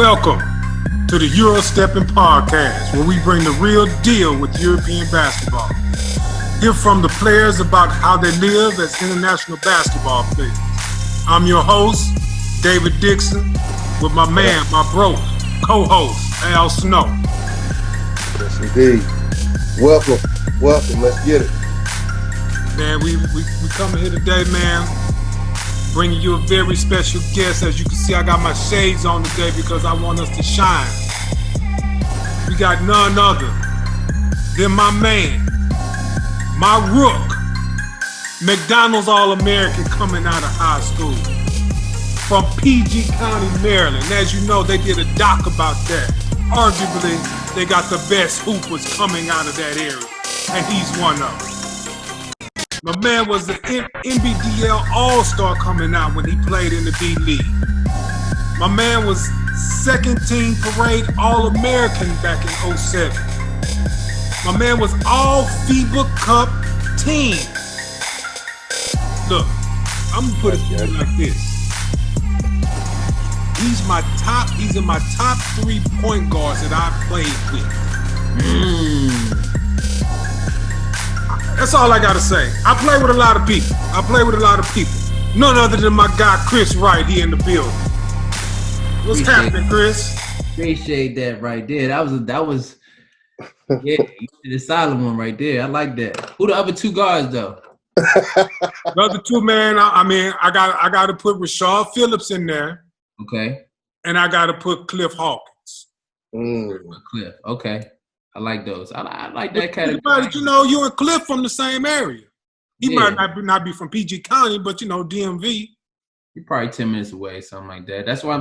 Welcome to the EuroSteppin podcast, where we bring the real deal with European basketball. Hear from the players about how they live as international basketball players. I'm your host, David Dixon, with my man, my bro, co-host, Al Snow. Yes, indeed. Welcome. Let's get it. Man, we coming here today, man, bringing you a very special guest. As you can see, I got my shades on today because I want us to shine. We got none other than my man, my rook, McDonald's All-American coming out of high school from PG County, Maryland. As you know, they did a doc about that. Arguably, they got the best hoopers coming out of that area, and he's one of them. My man was the NBDL All-Star coming out when he played in the B League. My man was second team parade All-American back in 07. My man was all FIBA Cup team. Look, I'm gonna put it to you like this. He's in my top 3 point guards that I've played with. That's all I gotta say. I play with a lot of people. None other than my guy Chris Wright here in the building. What's happening, Chris? Appreciate that right there. That was yeah, you did a solid one right there. I like that. Who the other 2 guards though? The other 2, man, I got to put Rashard Phillips in there. Okay. And I got to put Cliff Hawkins. Cliff. Okay. I like those. I like that category. But you know, you and Cliff from the same area. He might not be from PG County, but you know, DMV. You're probably 10 minutes away, something like that. That's why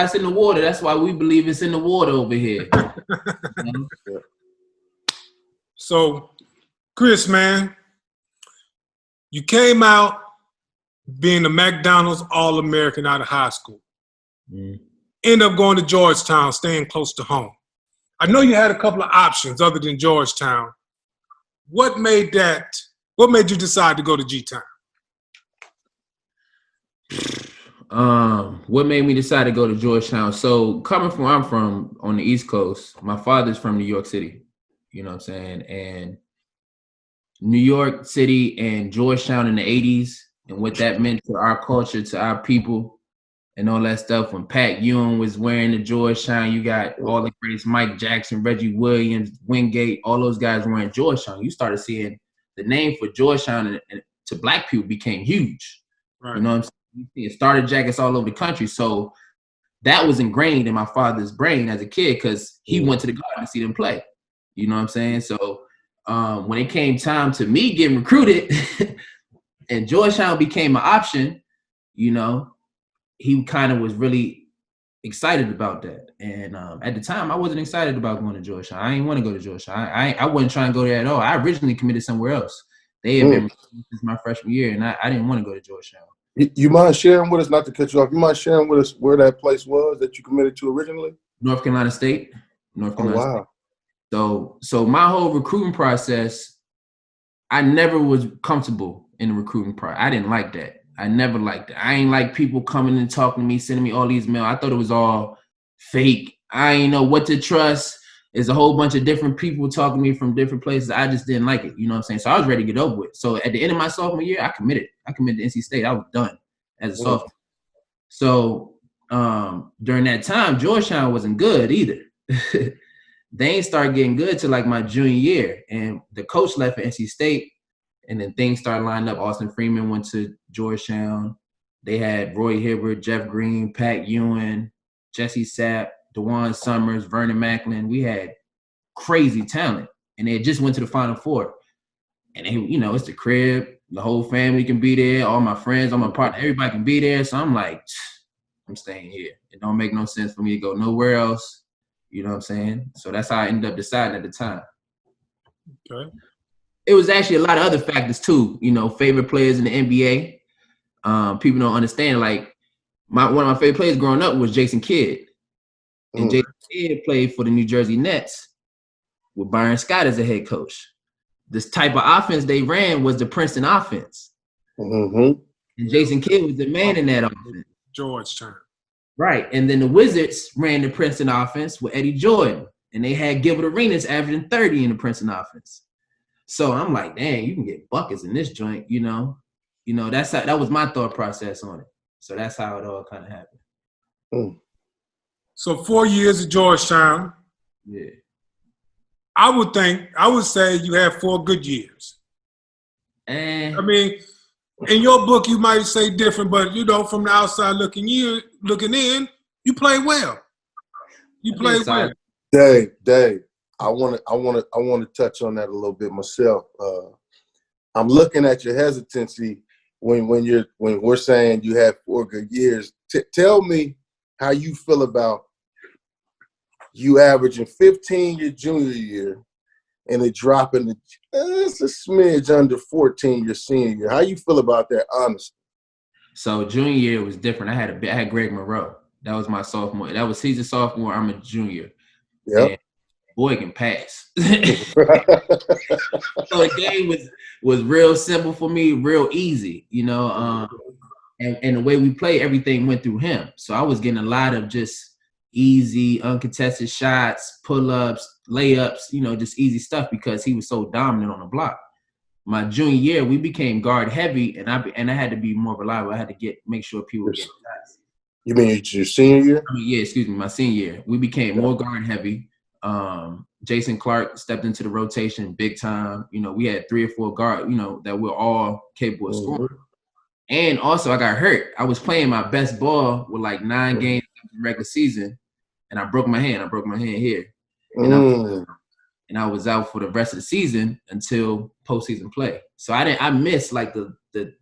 it's in the water. That's why we believe it's in the water over here. So, Chris, man, you came out being a McDonald's All-American out of high school. End up going to Georgetown, staying close to home. I know you had a couple of options other than Georgetown. What made you decide to go to G-Town? What made me decide to go to Georgetown? So coming from where I'm from on the East Coast, my father's from New York City. You know what I'm saying? And New York City and Georgetown in the 80s and what that meant to our culture, to our people, and all that stuff. When Pat Ewing was wearing the Georgetown, you got all the greats, Mike Jackson, Reggie Williams, Wingate, all those guys wearing Georgetown. You started seeing the name for Georgetown and to black people became huge. Right. You know what I'm saying? You see starter jackets all over the country. So that was ingrained in my father's brain as a kid because he went to the Garden to see them play. You know what I'm saying? So when it came time to me getting recruited and Georgetown became an option, you know, he kind of was really excited about that. And at the time, I wasn't excited about going to Georgetown. I didn't want to go to Georgetown. I wasn't trying to go there at all. I originally committed somewhere else. They had been since my freshman year, and I didn't want to go to Georgetown. You mind sharing with us, not to cut you off, you mind sharing with us where that place was that you committed to originally? North Carolina State. Wow. State. So my whole recruiting process, I never was comfortable in the recruiting process. I didn't like that. I never liked it. I ain't like people coming and talking to me, sending me all these mail. I thought it was all fake. I ain't know what to trust. There's a whole bunch of different people talking to me from different places. I just didn't like it. You know what I'm saying? So I was ready to get over with. So at the end of my sophomore year, I committed to NC State. I was done as a sophomore. So during that time, Georgetown wasn't good either. They ain't start getting good till like my junior year. And the coach left for NC State. And then things started lining up. Austin Freeman went to Georgetown. They had Roy Hibbert, Jeff Green, Pat Ewing, Jesse Sapp, DeJuan Summers, Vernon Macklin. We had crazy talent. And they just went to the Final Four. And, you know, it's the crib. The whole family can be there. All my friends, all my partners, everybody can be there. So I'm like, I'm staying here. It don't make no sense for me to go nowhere else. You know what I'm saying? So that's how I ended up deciding at the time. Okay. It was actually a lot of other factors too, you know, favorite players in the NBA. People don't understand, like, one of my favorite players growing up was Jason Kidd. And Jason Kidd played for the New Jersey Nets with Byron Scott as a head coach. This type of offense they ran was the Princeton offense. And Jason Kidd was the man in that offense. Georgetown. Right. And then the Wizards ran the Princeton offense with Eddie Jordan. And they had Gilbert Arenas averaging 30 in the Princeton offense. So I'm like, dang, you can get buckets in this joint, you know. That was my thought process on it. So that's how it all kind of happened. Mm. So 4 years at Georgetown. Yeah. I would say you had 4 good years. And I mean, in your book, you might say different, but from the outside looking in, you played well. You played well. Dave, I want to touch on that a little bit myself. I'm looking at your hesitancy when we're saying you had 4 good years. Tell me how you feel about you averaging 15 your junior year and it dropping it's a smidge under 14 your senior year. How you feel about that, honestly? So junior year was different. I had Greg Monroe. That was my sophomore. He's a sophomore. I'm a junior. Yep. Boy can pass. So the game was real simple for me, real easy, and the way we play, everything went through him. So I was getting a lot of just easy, uncontested shots, pull-ups, layups, just easy stuff because he was so dominant on the block. My junior year, we became guard heavy, and I had to be more reliable. I had to make sure people get shots. You mean your senior year? My senior year. We became more guard heavy. Jason Clark stepped into the rotation big time. We had 3 or 4 guards, that were all capable of scoring. And also I got hurt. I was playing my best ball with like 9 games in the regular season, and I broke my hand. I broke my hand here. And I was out for the rest of the season until postseason play. So I missed like the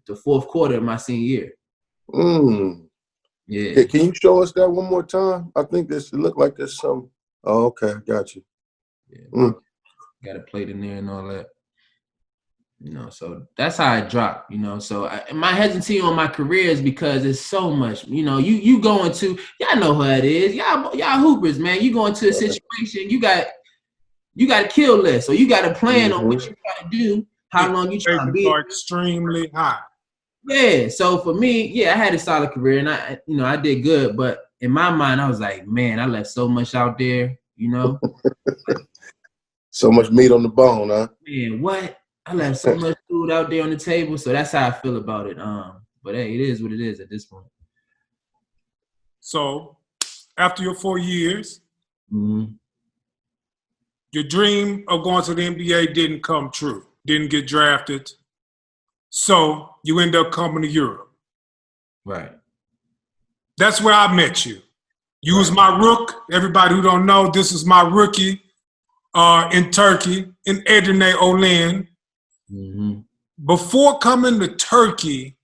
4th quarter of my senior year. Yeah. Can you show us that one more time? I think it looked like there's some. Oh, okay, got you. Yeah. Got a plate in there and all that. So that's how I dropped. So my hesitancy on my career is because it's so much. You going to, y'all know how it is. Y'all hoopers, man. You go into a situation, you got a kill list, so you got a plan on what you got to do, how long you trying to be. Extremely high. Yeah. So for me, I had a solid career, and I did good. But in my mind, I was like, man, I left so much out there. So much meat on the bone, huh? Man, what? I left so much food out there on the table. So that's how I feel about it. But hey, it is what it is at this point. So after your 4 years, mm-hmm. your dream of going to the NBA didn't come true, didn't get drafted. So you end up coming to Europe. Right. That's where I met you. You was my rook. Everybody who don't know, this is my rookie in Turkey, in Edirne Olen. Mm-hmm. Before coming to Turkey,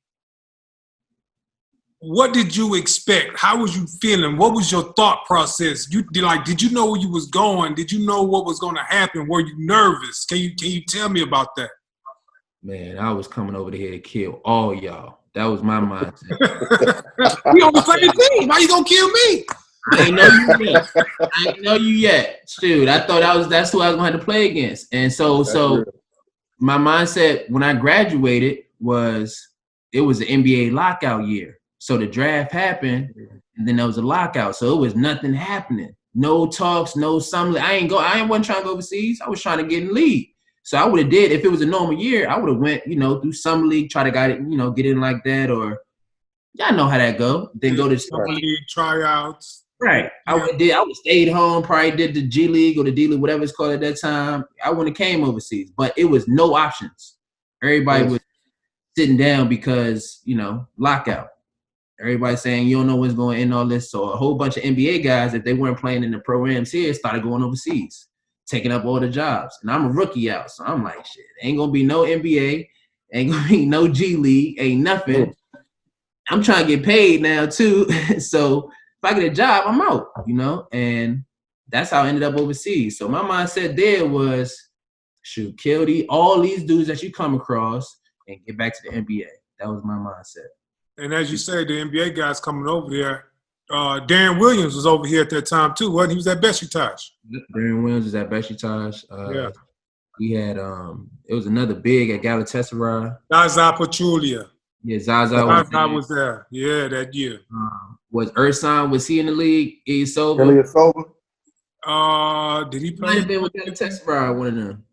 what did you expect? How was you feeling? What was your thought process? Did you know where you was going? Did you know what was going to happen? Were you nervous? Can you tell me about that? Man, I was coming over here to kill all y'all. That was my mindset. We on the same team. How you gonna kill me? I ain't know you yet. Dude, I thought that's who I was gonna have to play against. And so my mindset when I graduated was it was an NBA lockout year. So the draft happened, and then there was a lockout. So it was nothing happening. No talks, no summer. I wasn't trying to go overseas. I was trying to get in the league. So I would have did if it was a normal year. I would have went, through summer league, try to get in like that, or y'all know how that go. Then go to summer league tryouts. Right. I would stayed home. Probably did the G League or the D League, whatever it's called at that time. I wouldn't have came overseas, but it was no options. Everybody was sitting down because lockout. Everybody saying you don't know what's going in all this. So a whole bunch of NBA guys, if they weren't playing in the programs here, started going overseas, taking up all the jobs. And I'm a rookie out. So I'm like, shit, ain't going to be no NBA, ain't going to be no G League, ain't nothing. I'm trying to get paid now too. So if I get a job, I'm out, and that's how I ended up overseas. So my mindset there was, shoot, kill all these dudes that you come across and get back to the NBA. That was my mindset. And as you say, the NBA guys coming over there, Darren Williams was over here at that time too, wasn't he? He was at Besiktas. Darren Williams was at Besiktas. Yeah. We had it was another big at Galatasaray. Zaza Pachulia. Yeah, Zaza was there. Yeah, that year. Was Ersan, was he in the league? Ilyasova? Ilyasova? Did he Might play? have been with that Texas ride, one of them.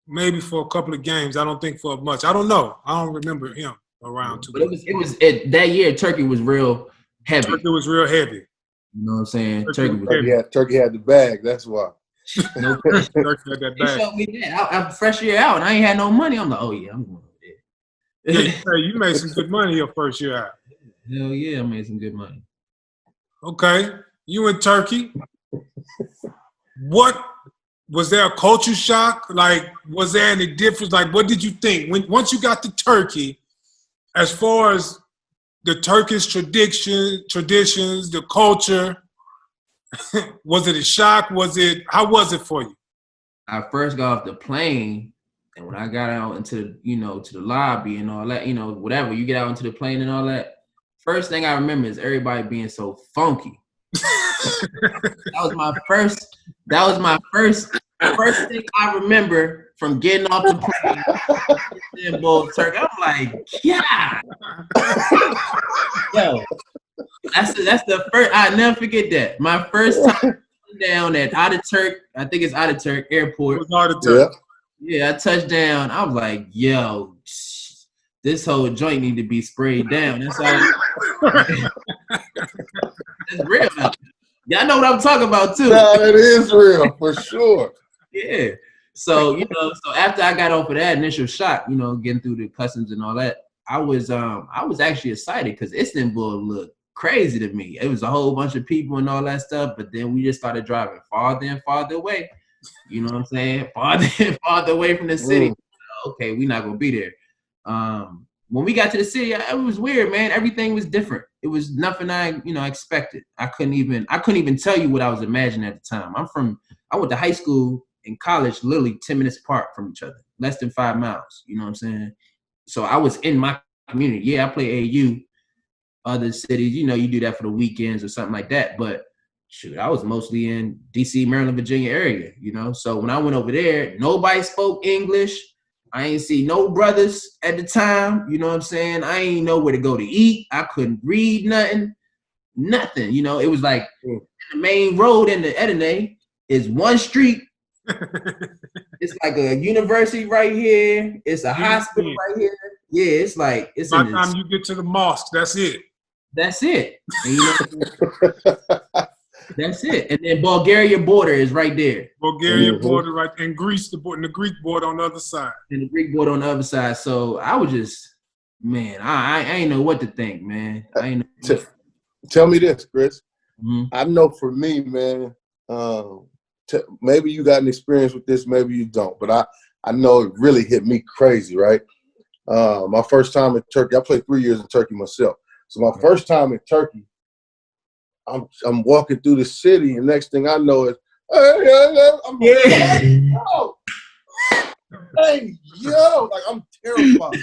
Maybe for a couple of games. I don't think for much. I don't know. I don't remember him around too But much. that year Turkey was real heavy. Turkey was real heavy. You know what I'm saying? Turkey had the bag. That's why. No Turkey had that They bag. showed me that. I fresh year out, and I ain't had no money. I'm like, oh yeah, I'm going over there. Yeah, you made some good money your first year out. Hell yeah, I made some good money. Okay, you in Turkey. What was there a culture shock? Like, was there any difference? Like, what did you think once you got to Turkey, as far as the Turkish traditions, the culture? Was it a shock? How was it for you? I first got off the plane, and when I got out into to the lobby and all that, whatever, you get out into the plane and all that. First thing I remember is everybody being so funky. That was my first thing I remember from getting off the plane in Turkey. I'm like, yeah. Yo, that's the first. I never forget that. My first time down at Ataturk, I think it's Ataturk Airport. It was Ataturk. Yeah, I touched down. I was like, yo, this whole joint need to be sprayed down. That's all. That's real now. Y'all know what I'm talking about too. No, it is real for sure. Yeah. So so after I got over that initial shock, getting through the customs and all that, I was actually excited because Istanbul looked crazy to me. It was a whole bunch of people and all that stuff, but then we just started driving farther and farther away. You know what I'm saying? Farther and farther away from the city. Okay, we're not gonna be there. When we got to the city, it was weird, man. Everything was different. It was nothing I expected. I couldn't even tell you what I was imagining at the time. I went to high school and college literally 10 minutes apart from each other, less than 5 miles. You know what I'm saying? So I was in my community. Yeah, I play AU. Other cities, you do that for the weekends or something like that. But shoot, I was mostly in DC, Maryland, Virginia area, So when I went over there, nobody spoke English. I ain't see no brothers at the time. You know what I'm saying? I ain't know where to go to eat. I couldn't read nothing. It was like the main road in the Edene is one street. It's like a university right here. It's a hospital right here. Yeah, it's like it's. By the time you get to the mosque, that's it. That's it. And, that's it. And then Bulgaria border is right there. Bulgaria border right, and Greece the border, and the Greek border on the other side. And the Greek border on the other side. So I was just, man, I ain't know what to think, man. I ain't know. Tell me this, Chris. Mm-hmm. I know for me, man. Maybe you got an experience with this, maybe you don't, but I know it really hit me crazy, right? My first time in Turkey, I played 3 years in Turkey myself. So my first time in Turkey, I'm walking through the city, and next thing I know is, hey, yo, like I'm terrified.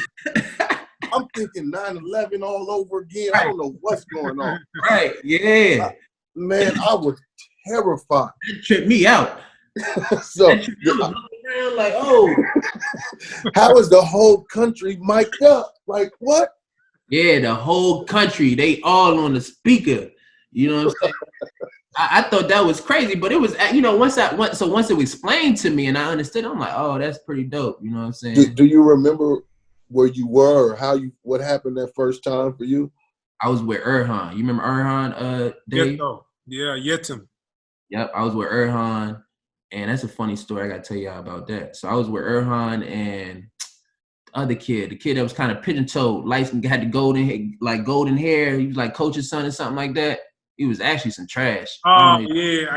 I'm thinking 9/11 all over again. I don't know what's going on. Right, yeah. Man, I was terrified. That tripped me out. So, around like, oh. How is the whole country mic'd up? Like, what? Yeah, the whole country, they all on the speaker. You know what I'm saying? I thought that was crazy, but it was, once it was explained to me and I understood, I'm like, oh, that's pretty dope. You know what I'm saying? Do you remember where you were or what happened that first time for you? I was with Erhan. You remember Erhan, Dave? Yeah, Yetim. Yep, I was with Erhan, and that's a funny story. I got to tell y'all about that. So I was with Erhan and the other kid, the kid that was kind of pigeon-toed, light, had the golden hair. He was like coach's son or something like that. He was actually some trash. Oh, yeah.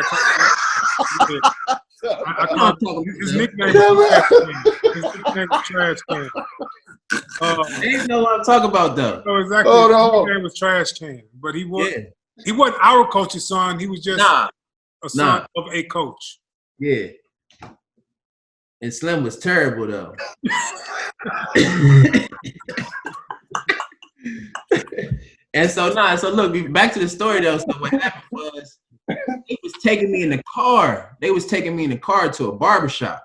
His nickname was Trash Can. I didn't know what I'm talking about, though. So exactly. His nickname was Trash Can. But he wasn't our coach's son. He was just a son of a coach. Yeah. And Slim was terrible, though. And so look, back to the story though. So what happened was they was taking me in the car. They was taking me in the car to a barbershop.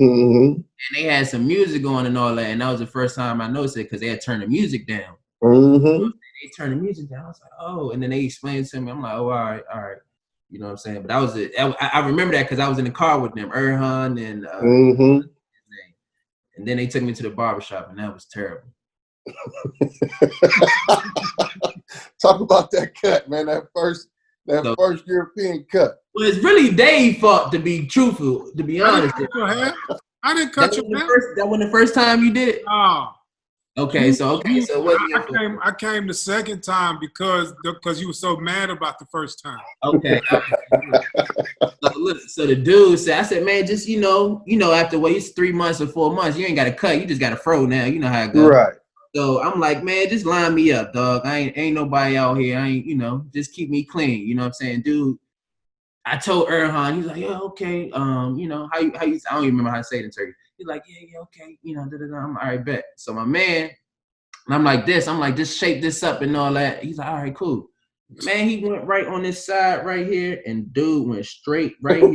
Mm-hmm. And they had some music on and all that. And that was the first time I noticed it because they had turned the music down. Mm-hmm. they turned the music down. I was like, oh, and then they explained to me. I'm like, oh, all right. You know what I'm saying? But that was it. I remember that because I was in the car with them, Erhan and and then they took me to the barbershop, and that was terrible. Talk about that cut, man. That first European cut. Well, it's really Dave's fault, to be truthful, to be honest. I didn't cut your hair. That wasn't the first time you did it? Oh. Okay, so it wasn't your fault. I came the second time because you were so mad about the first time. Okay. So the dude said, I said, man, just after wait 3 months or 4 months, you ain't got to cut, you just got to fro now. You know how it goes. Right. So I'm like, man, just line me up, dog. I ain't nobody out here. I ain't, just keep me clean. You know what I'm saying, dude? I told Erhan, he's like, yeah, okay. How you? I don't even remember how to say it in Turkey. He's like, yeah, okay. I'm all right, bet. So my man, and I'm like, just shape this up and all that. He's like, all right, cool. Man, he went right on this side right here, and dude went straight right here.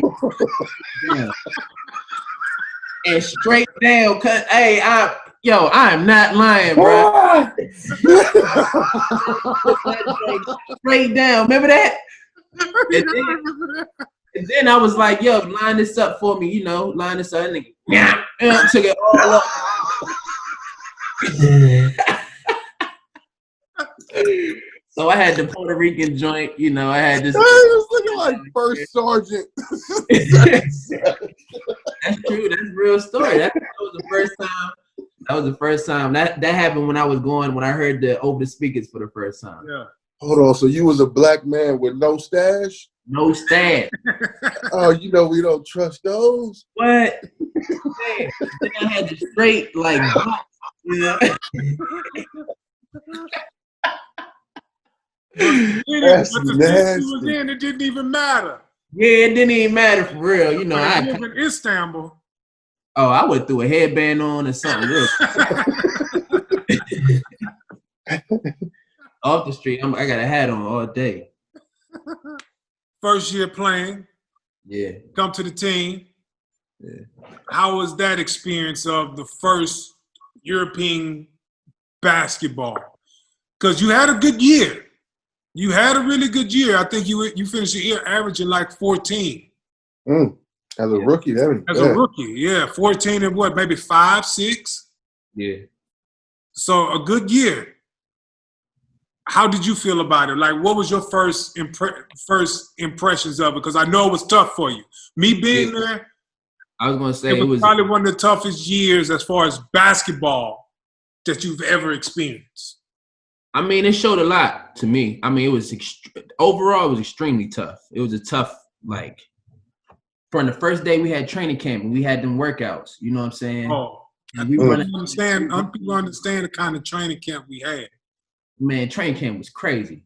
Down. And straight down, cause hey, I am not lying, bro. Straight down. Remember that? And then I was like, yo, line this up for me, line this up. And took it all up. So I had the Puerto Rican joint, I had this. It was looking like First Sergeant. That's true. That's a real story. That was the first time. That was the first time. That happened when I heard the over the speakers for the first time. Yeah. Hold on. So you was a black man with no stash? No stash. Oh, we don't trust those. What? Then I had the straight box, That's nasty. It didn't even matter. Yeah, it didn't even matter for real. I live in Istanbul. Oh, I would throw a headband on or something real. Off the street, I got a hat on all day. First year playing. Yeah. Come to the team. Yeah. How was that experience of the first European basketball? Because you had a good year. You had a really good year. I think you finished the year averaging like 14. As a rookie, As a rookie, yeah. 14 and what, maybe 5, 6? Yeah. So a good year. How did you feel about it? Like, what was your first impressions of it? Because I know it was tough for you. Me being there, I was going to say it was probably one of the toughest years as far as basketball that you've ever experienced. I mean, it showed a lot to me. I mean, it was overall, it was extremely tough. It was a tough, from the first day we had training camp and we had them workworkouts. You know what I'm saying? Oh, people understand the kind of training camp we had. Man, training camp was crazy.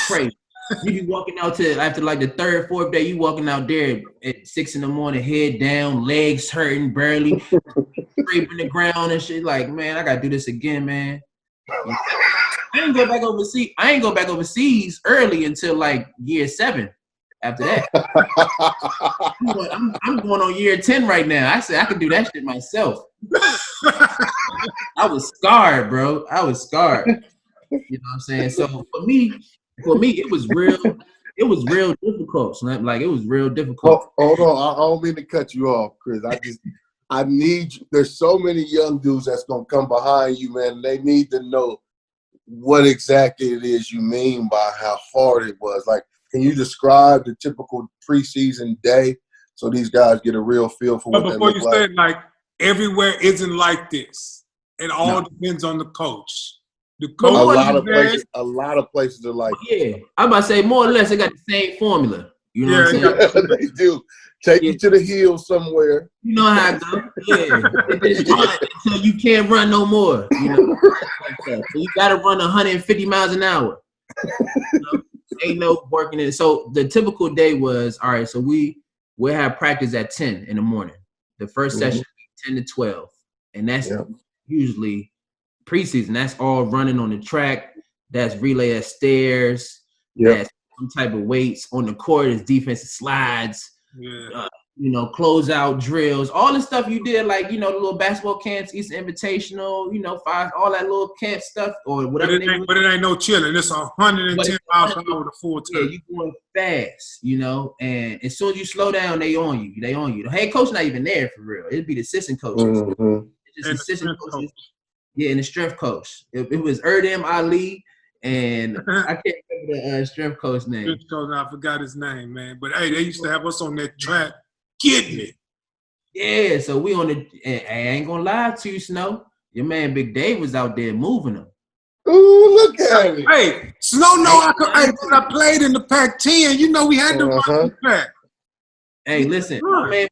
Crazy. You be walking out after the third, fourth day, you walking out there at 6 a.m, head down, legs hurting, barely scraping the ground and shit. Like, man, I gotta do this again, man. I ain't go back overseas early until year 7. After that, I'm going on year 10 right now. I said I could do that shit myself. I was scarred, bro. I was scarred. You know what I'm saying? So for me, it was real. It was real difficult. So it was real difficult. Hold on, I don't mean to cut you off, Chris. I need. There's so many young dudes that's gonna come behind you, man. They need to know what exactly it is you mean by how hard it was. Can you describe the typical preseason day so these guys get a real feel for what they look like? Before you said everywhere isn't like this. It all depends on the coach. The coach a lot of places are like yeah. I'm about to say more or less they got the same formula. You know what I'm saying? They do. Take you to the hill somewhere. You know how it goes. Yeah. Until you can't run no more. So you gotta run 150 miles an hour. Ain't no working in. So the typical day was, all right, so we'll have practice at 10 in the morning. The first session 10 to 12. And that's usually preseason. That's all running on the track. That's relay at stairs. That's some type of weights. On the court is defensive slides. closeout drills, all the stuff you did, like, the little basketball camps, East Invitational, all that little camp stuff or whatever. But it ain't no chilling. It's 110 miles an hour to full time. Yeah, you going fast, and as soon as you slow down, they on you. The head coach not even there for real. It'd be the assistant coaches. Mm-hmm. It's just assistant coaches. Yeah, and the strength coach. It was Erdem Ali, and I can't remember the strength coach name. Strength coach, I forgot his name, man. But hey, they used to have us on that track getting it. Yeah, so we on the. I ain't gonna lie to you, Snow. Your man Big Dave was out there moving them. Ooh, look at it. Hey, Snow, I played in the Pac-10. We had to run the Pac. Hey, listen, man.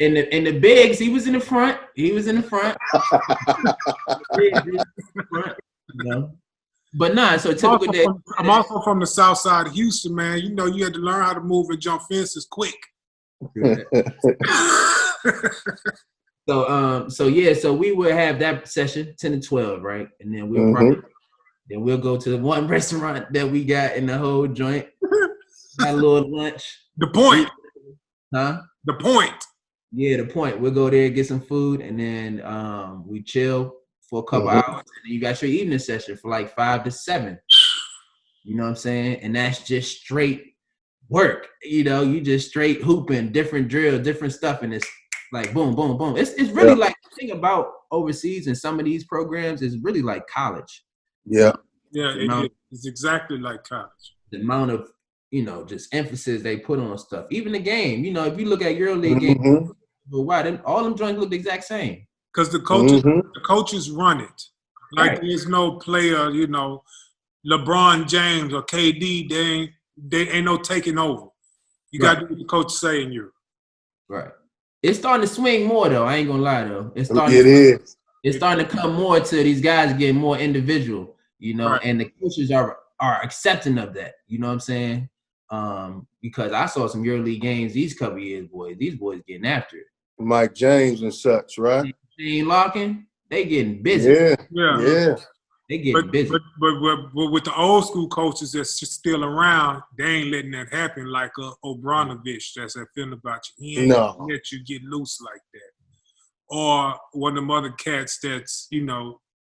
In the bigs, he was in the front. But nah, so typical day. I'm also from the south side of Houston, man. You had to learn how to move and jump fences quick. So we would have that session 10 to 12, right? And then we'll go to the one restaurant that we got in the whole joint. Got a little lunch. The Point. Huh? The Point. Yeah, The Point. We'll go there, get some food, and then we chill for a couple hours. And then you got your evening session for like 5 to 7. You know what I'm saying? And that's just straight work. You just straight hooping, different drill, different stuff, and it's like boom, boom, boom. It's really like the thing about overseas and some of these programs is really like college. Yeah. Yeah, it's exactly like college. The amount of just emphasis they put on stuff. Even the game, if you look at EuroLeague games, all them joints look the exact same. Because the coaches run it. Like there's no player, LeBron James or KD, they ain't no taking over. You got to do what the coach say in Europe. Right. It's starting to swing more though. I ain't gonna lie though. It's starting to come more to these guys getting more individual, and the coaches are accepting of that. You know what I'm saying? Because I saw some EuroLeague games these couple years, these boys getting after it. Mike James and such, right? They ain't locking. They getting busy. Yeah. They getting busy. But with the old school coaches that's just still around, they ain't letting that happen like Obranovich that's at Fenerbahce. He ain't let you get loose like that. Or one of them other cats that's,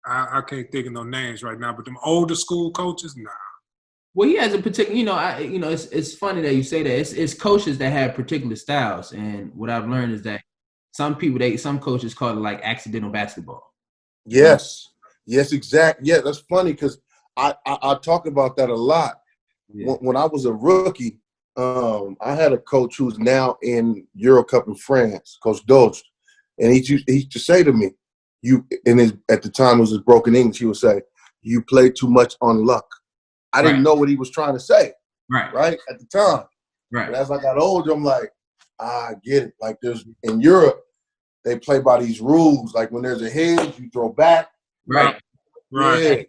I can't think of no names right now, but them older school coaches, nah. Well, he has a particular, it's funny that you say that. It's coaches that have particular styles, and what I've learned is that some coaches call it like accidental basketball. Yes, exactly. Yeah, that's funny because I talk about that a lot. Yeah. When I was a rookie, I had a coach who's now in Euro Cup in France, Coach Doge, and he used to say to me, at the time it was his broken English, he would say, "You play too much on luck." I didn't know what he was trying to say, right at the time. Right. But as I got older, I'm like, I get it. Like in Europe, they play by these rules. Like when there's a hedge, you throw back. Right. Yeah.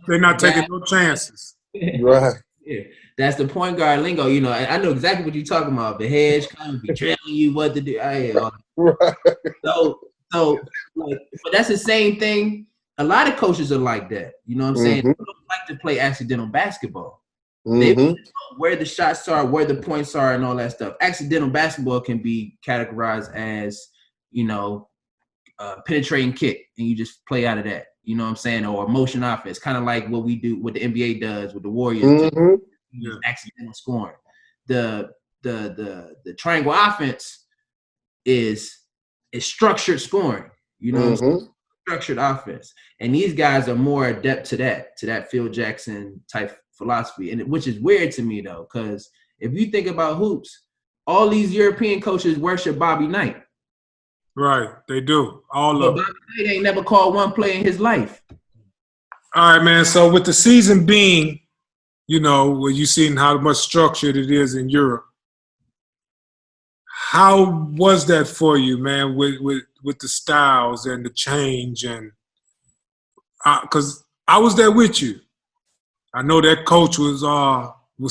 They're not taking no chances. Right. Yeah. That's the point guard lingo. I know exactly what you're talking about. The hedge kind of telling you what to do. Right. So, but that's the same thing. A lot of coaches are like that. You know what I'm saying? They don't like to play accidental basketball. They know where the shots are, where the points are, and all that stuff. Accidental basketball can be categorized as, penetrating kick, and you just play out of that. You know what I'm saying? Or motion offense, kind of like what we do, what the NBA does with the Warriors. Accidental scoring. The triangle offense is structured scoring. You know what I'm saying? Structured offense, and these guys are more adept to that Phil Jackson type philosophy, and which is weird to me though, because if you think about hoops, all these European coaches worship Bobby Knight. Right, they do. All of them. Bobby Knight ain't never called one play in his life. All right, man. So with the season being, where you seen how much structured it is in Europe, how was that for you, man? With the styles and the change, and because I was there with you, I know that coach was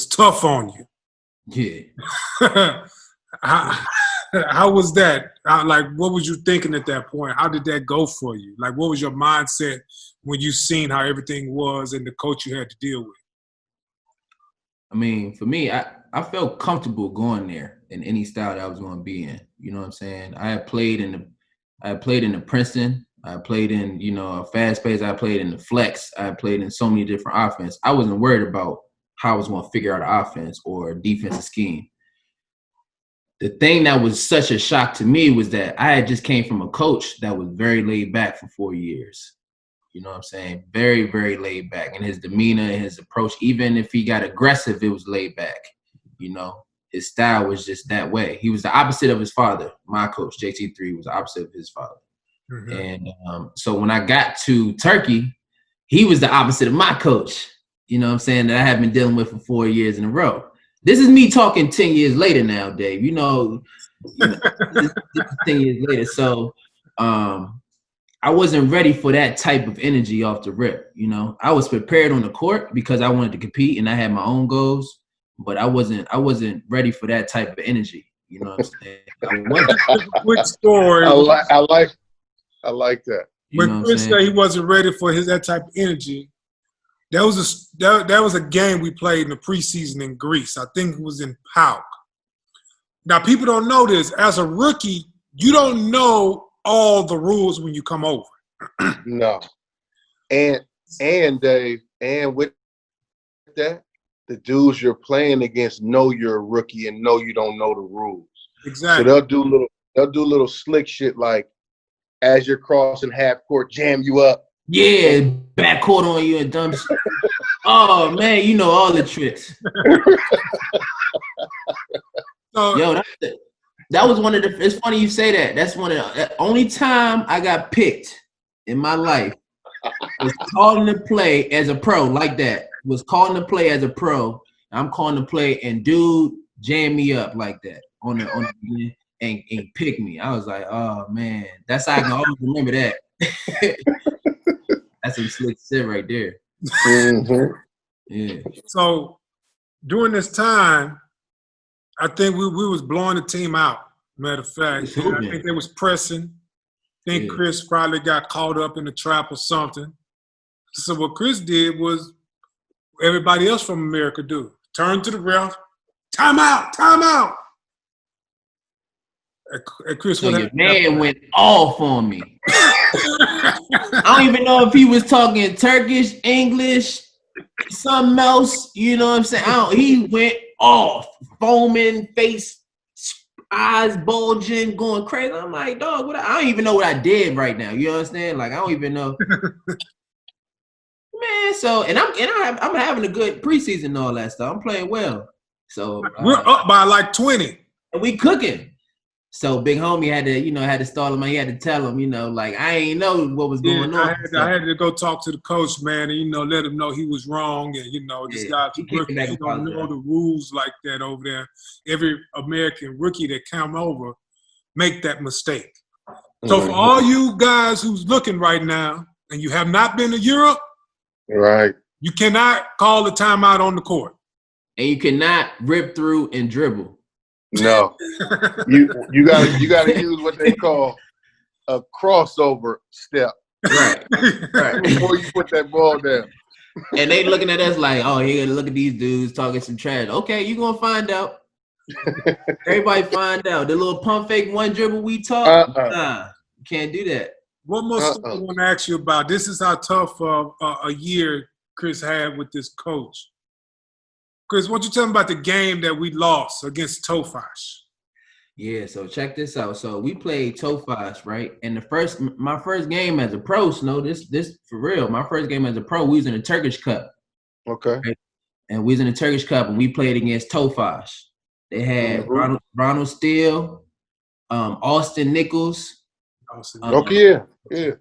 tough on you. Yeah. How was that? What was you thinking at that point? How did that go for you? Like, what was your mindset when you seen how everything was and the coach you had to deal with? I mean, for me, I felt comfortable going there. in any style that I was going to be in. You know what I'm saying? I had played in the Princeton. I played in, a fast pace. I played in the flex. I played in so many different offense. I wasn't worried about how I was going to figure out an offense or defensive scheme. The thing that was such a shock to me was that I had just came from a coach that was very laid back for 4 years. You know what I'm saying? Very, very laid back. And his demeanor and his approach, even if he got aggressive, it was laid back. His style was just that way. He was the opposite of his father. My coach, JT3, was the opposite of his father. Mm-hmm. And so when I got to Turkey, he was the opposite of my coach. You know what I'm saying? That I have been dealing with for 4 years in a row. This is me talking 10 years later now, Dave. This is 10 years later. So I wasn't ready for that type of energy off the rip. I was prepared on the court because I wanted to compete and I had my own goals, but I wasn't ready for that type of energy. You know what I'm saying? I wasn't. Quick story. I like that. When Chris said he wasn't ready for that type of energy, that was a game we played in the preseason in Greece. I think it was in PAOK. Now, people don't know this. As a rookie, you don't know all the rules when you come over. No. And Dave, and with that, the dudes you're playing against know you're a rookie and know you don't know the rules. Exactly. So they'll do little slick shit like, as you're crossing half court, jam you up. Yeah, backcourt on you and dumb shit. Oh man, you know all the tricks. Yo, that was one of the. It's funny you say that. That's one of the only time I got picked in my life was calling to play as a pro like that. Was calling to play as a pro. I'm calling to play and dude jam me up like that on the and pick me. I was like, oh man, that's how I can always remember that. That's some slick shit right there. Mm-hmm. Yeah. So during this time, I think we was blowing the team out. Matter of fact, I think they was pressing. I think Chris probably got caught up in the trap or something. So what Chris did was everybody else from America do. Turn to the ref, time out. And Chris, so your man went off on me. I don't even know if he was talking Turkish, English, something else. You know what I'm saying? He went off, foaming, face, eyes bulging, going crazy. I'm like, dog, I don't even know what I did right now. You understand? Like, I don't even know. Man, so I'm having a good preseason and all that stuff. I'm playing well. So we're up by like 20. And we cooking. So big homie had to stall him. He had to tell him, like I ain't know what was going on. I had to go talk to the coach, man, and let him know he was wrong, and this guy's a rookie. He don't know the rules like that over there. Every American rookie that come over make that mistake. So for all you guys who's looking right now, and you have not been to Europe, right? You cannot call the timeout on the court, and you cannot rip through and dribble. No, you gotta use what they call a crossover step, right? Before you put that ball down. And they looking at us like, oh, you gotta look at these dudes talking some trash. Okay, you gonna find out. Everybody find out. The little pump fake one dribble we talk. Nah, you can't do that. One more story I want to ask you about. This is how tough a year Chris had with this coach. Chris, what you tell me about the game that we lost against Tofaş? Yeah, so check this out. So we played Tofaş, right? And my first game as a pro, this for real. My first game as a pro, we was in the Turkish Cup. Okay. Right? And we was in the Turkish Cup, and we played against Tofaş. They had Ronald Steele, Austin Nichols. Yeah.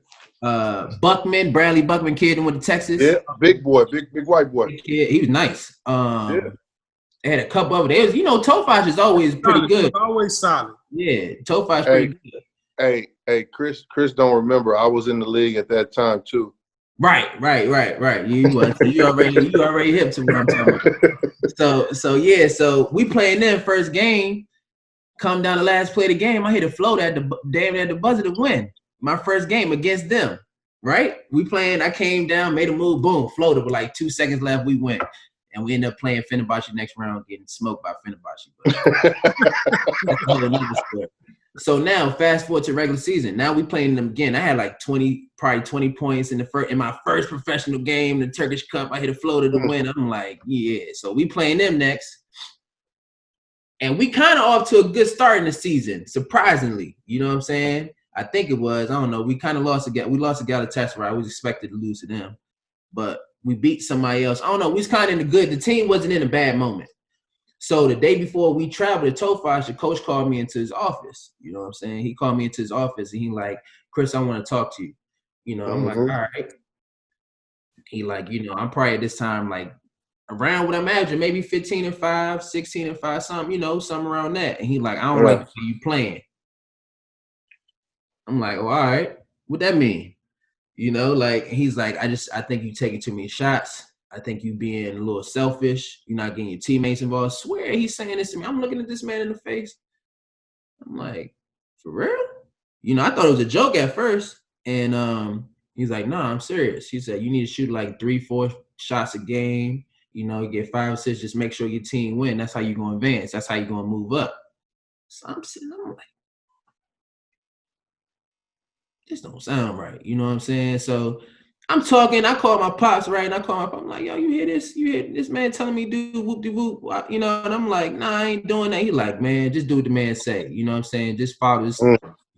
Buckman, Bradley Buckman, kid went to Texas. Yeah, big boy, big white boy. Kid, he was nice. They had a couple of it. Tofaş is always pretty good. Always solid. Yeah, Tofaş pretty good. Hey, Chris don't remember. I was in the league at that time too. Right. You already hip to what I'm talking about. So we playing them first game. Come down the last play of the game. I hit a float at the buzzer to win. My first game against them, right? We playing, I came down, made a move, boom, floated with like 2 seconds left, we went. and we ended up playing Fenerbahce next round, getting smoked by Fenerbahce. But that's a whole another story. So now, fast forward to regular season. Now we playing them again. I had like 20 points in my first professional game, the Turkish Cup. I hit a floater to win. I'm like, yeah. So we playing them next. And we kind of off to a good start in the season, surprisingly. You know what I'm saying? I think it was. I don't know. We kind of lost again. We lost to Galatasaray. I was expected to lose to them. But we beat somebody else. I don't know. We was kind of in the good. The team wasn't in a bad moment. So the day before we traveled to Tofaş, the coach called me into his office. You know what I'm saying? He called me into his office and he like, Chris, I want to talk to you. You know, I'm like, all right. He like, you know, I'm probably at this time like around what I imagine, maybe 15-5, 16-5, something, you know, something around that. And he like, I don't like the way you playing. I'm like, oh, all right. What that mean? You know, like he's like, I think you taking too many shots. I think you being a little selfish. You're not getting your teammates involved. I swear he's saying this to me. I'm looking at this man in the face. I'm like, for real? You know, I thought it was a joke at first. And he's like, no, I'm serious. He said, you need to shoot like 3-4 shots a game. You know, get 5 or 6. Just make sure your team win. That's how you're going to advance. That's how you're going to move up. So I'm sitting there, I'm like, this don't sound right. You know what I'm saying? So I'm talking. I call my pops, right? And I call my pops. I'm like, yo, you hear this? You hear this man telling me do whoop-de-whoop? You know, and I'm like, nah, I ain't doing that. He like, man, just do what the man say. You know what I'm saying? Just follow this.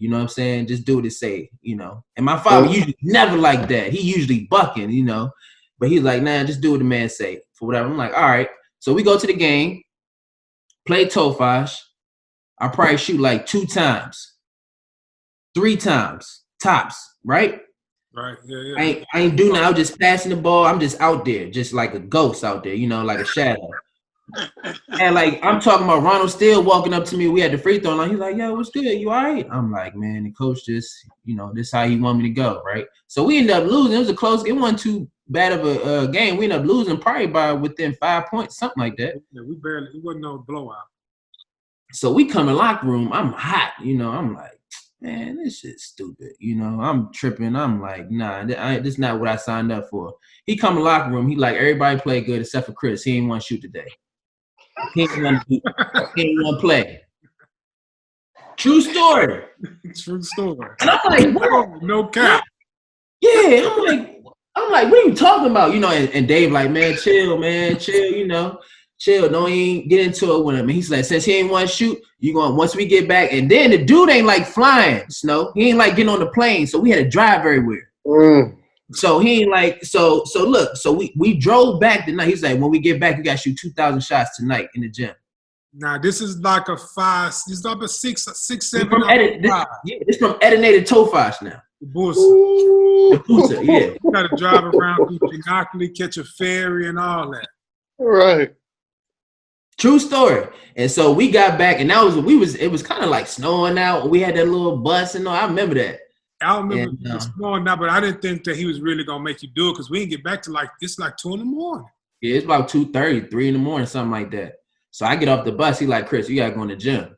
You know what I'm saying? Just do what it say, you know. And my father usually never like that. He usually bucking, you know. But he's like, nah, just do what the man say. For whatever. I'm like, all right. So we go to the game, play Tofaş. I probably shoot like 2 times, 3 times, tops, right? Right. Yeah. I ain't doing nothing. I was just passing the ball. I'm just out there, just like a ghost out there, you know, like a shadow. And like I'm talking about Ronald Steele walking up to me. We had the free throw line. He's like, yo, what's good? You all right? I'm like, man, the coach just, you know, this is how he want me to go, right? So we ended up losing. It was a close game. It wasn't too bad of a game. We ended up losing probably by within 5 points, something like that. Yeah, it wasn't no blowout. So we come in the locker room. I'm hot, you know. I'm like, man, this shit's stupid. You know, I'm tripping. I'm like, nah, this is not what I signed up for. He come in the locker room. He like, everybody play good except for Chris. He ain't want to shoot today. He ain't want to play. True story. True story. And I'm like, what? No cap. Yeah, I'm like, what are you talking about? You know, and Dave like, man, chill, you know. Chill, don't even get into it with him. And he's like, since he ain't want to shoot, you going once we get back. And then the dude ain't like flying, Snow. He ain't like getting on the plane, so we had to drive everywhere. So he ain't like, so look, so we drove back the night. He's like, when we get back, you got to shoot 2,000 shots tonight in the gym. Now this is like a 5. This is like a 6, 7. It's from Edinated Tofaş now. The Bursa. Yeah. You got to drive around through Chinakli, catch a ferry, and all that. Right. True story. And so we got back, and it was kind of like snowing out. We had that little bus and all. I remember that. I remember snowing now, but I didn't think that he was really gonna make you do it because we didn't get back to it's like 2 a.m. Yeah, it's about 2:30, 3 a.m, something like that. So I get off the bus. He like, Chris, you gotta go in the gym.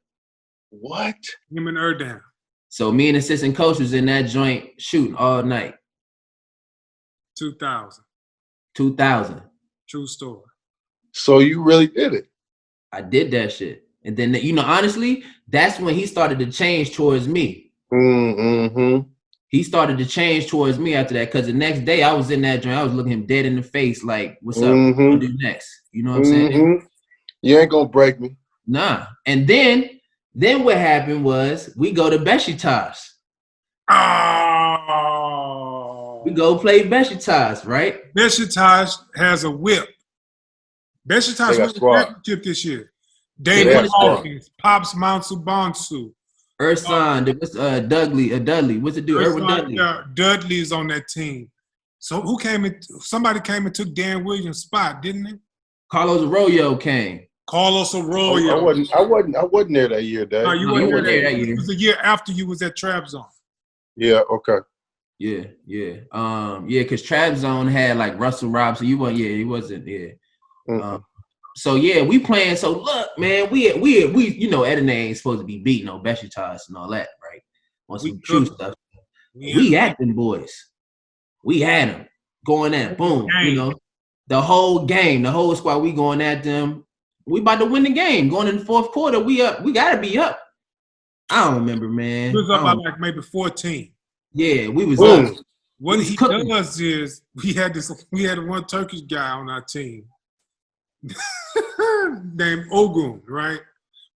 What? Him and Erdan. So me and assistant coach was in that joint shooting all night. 2000. True story. So you really did it. I did that shit. And then, you know, honestly, that's when he started to change towards me. Mm-hmm. He started to change towards me after that because the next day I was in that joint. I was looking him dead in the face like, what's up? What am I gonna do next? You know what I'm saying? You ain't going to break me. Nah. And then what happened was we go to Beşiktaş. Oh. We go play Beşiktaş, right? Beşiktaş has a whip. Beşiktaş won the championship this year. David Hawkins, Pops Bonsu. Ersan, Dudley. What's it do? Irwin Dudley. Dudley is on that team. So who came in? Somebody came and took Dan Williams' spot, didn't they? Carlos Arroyo came. Carlos Arroyo. I wasn't there that year, Dave. No, you weren't there that year. It was the year after you was at Trabzon. Yeah, okay. Yeah. Because Trabzon had like Russell Robinson. He wasn't. So yeah, we playing. So look, man, we you know, Edina ain't supposed to be beating no Beşiktaş and all that, right? On some true stuff. We had them boys. We had them going at boom, you know. the whole game, the whole squad, we going at them. We about to win the game. Going in the fourth quarter, we up. We gotta be up. I don't remember, man. He was up by like maybe 14. Yeah, we was Boom. up. What He he cooking. does is we had one Turkish guy on our team named Ogun, right?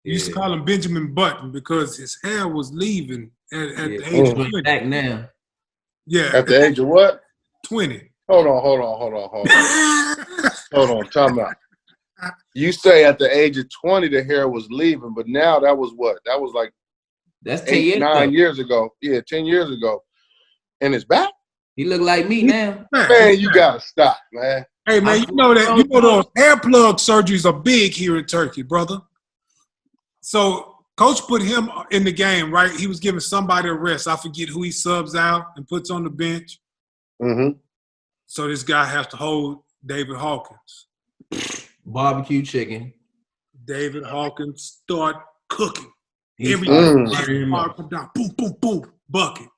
We used to call him Benjamin Button because his hair was leaving at the age of 20. Back now. Yeah. At the age of what? 20. Hold on. Hold on, time out. You say at the age of 20 the hair was leaving, but now that was what? That was like That's 10 years 9 ago. years ago. Yeah, 10 years ago. And it's back? He look like me now. Man, you gotta stop, man. Hey man, you know those hair plug surgeries are big here in Turkey, brother. So coach put him in the game, right? He was giving somebody a rest. I forget who he subs out and puts on the bench. Mm-hmm. So this guy has to hold David Hawkins. Barbecue chicken. David Hawkins start cooking. He's Everything. starting Boom, boom, boom. Bucket.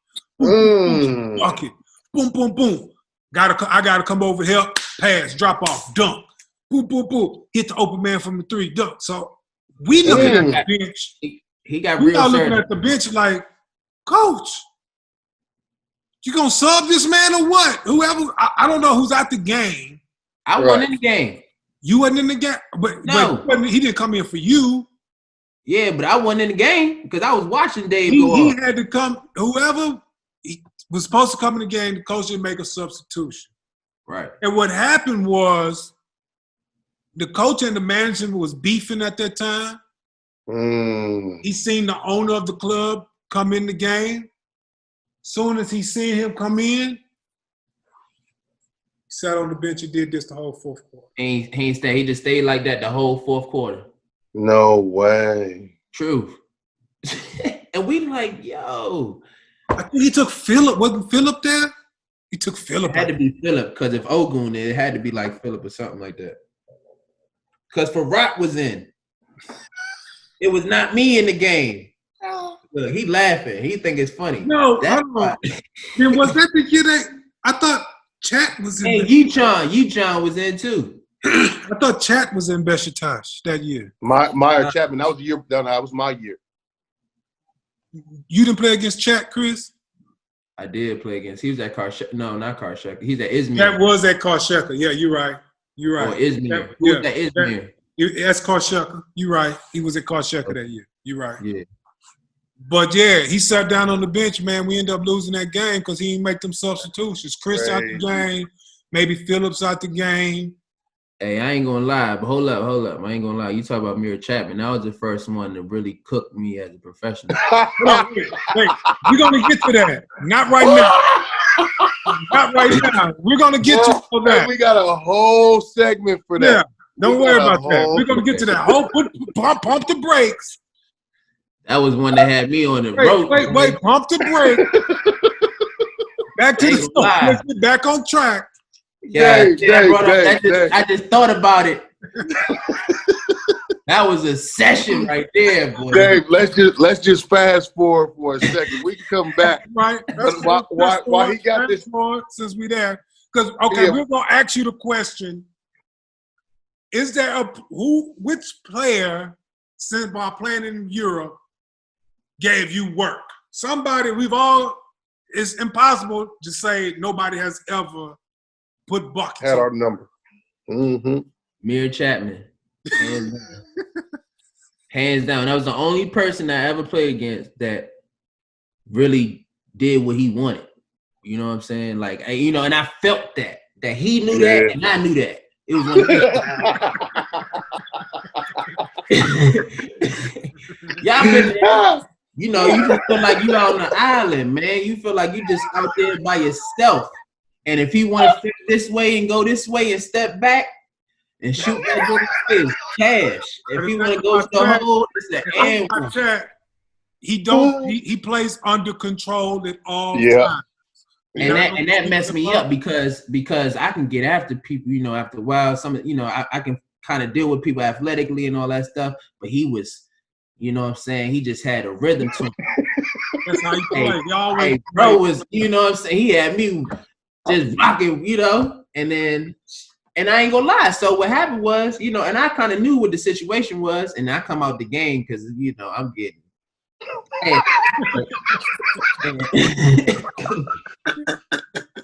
Mm. Bucket. Boom, boom, boom. I gotta come over here. Pass. Drop off. Dunk. Boom, boom, boom. Hit the open man from the 3. Dunk. So we looking at the bench. He got We real all looking surgery. at the bench like, Coach, you gonna sub this man or what? Whoever, I don't know who's at the game. I wasn't in the game. You wasn't in the game, but he didn't come in for you. Yeah, but I wasn't in the game because I was watching Dave He go off. had to come. Whoever he was supposed to come in the game, the coach didn't make a substitution. Right. And what happened was the coach and the management was beefing at that time. Mm. He seen the owner of the club come in the game. Soon as he seen him come in, he sat on the bench and did this the whole fourth quarter. He ain't stay. He just stayed like that the whole fourth quarter. No way. True. And we like, yo. I think he took Phillip. Wasn't Phillip there? He took Phillip. It had to be Phillip because if Ogun, it had to be like Phillip or something like that. Because Farrat was in. It was not me in the game. Look, he laughing. He think it's funny. No, That's I don't. Then was that the kid that I thought Chat was in? Hey, Yuchon was in too. I thought Chat was in Besiktas that year. Meyer Chapman, that was the year. No, that was my year. You didn't play against Chat, Chris? I did play against. He was at Karshak. No, not Karshak. He's at Izmir. That was at Karshaka. Yeah, you're right. You're right. Or Izmir. That- Who yeah, was at Izmir? That's Karshaka. You're right. He was at Karshaka that year. You're right. Yeah. But yeah, he sat down on the bench, man. We ended up losing that game because he didn't make them substitutions. Chris out the game, maybe Phillips out the game. Hey, I ain't gonna lie, but hold up. I ain't gonna lie. You talk about Mirror Chapman. That was the first one to really cook me as a professional. Hold on, wait. We're gonna get to that. Not right now. Not right now. We're gonna get to all that. We got a whole segment for that. Yeah, don't worry about that. whole- We're gonna get to that. Pump the brakes. That was one that had me on the rope. Wait. Pump the brake. Back to the Ain't gonna story. lie. Let's get back on track. Yeah, Dave. I just thought about it. That was a session right there, boy. Dave, let's just fast forward for a second. We can come back. Right? Why he got this? Since we there. Because, Yeah. we're going to ask you the question. Is there which player, since while playing in Europe, gave you work? Somebody it's impossible to say nobody has ever put buckets Had on. our number. Mm-hmm. Mirror Chapman. Hands down. Hands down. That was the only person I ever played against that really did what he wanted. You know what I'm saying? Like, and I felt that he knew that and I knew that. It was one of y'all been there. You just feel like you out on the island, man. You feel like you just out there by yourself. And if he want to fit this way and go this way and step back and shoot that goal, it's cash. If he want to go to the hole, it's the air. He plays under control at all times. And that messed me up because I can get after people, after a while. I can kind of deal with people athletically and all that stuff. But he was, you know what I'm saying? He just had a rhythm to him. That's how he plays. Bro was, you know what I'm saying? He had me just rocking, and then And I ain't gonna lie. So what happened was, you know, and I kind of knew what the situation was, and I come out the game because, you know, I'm getting.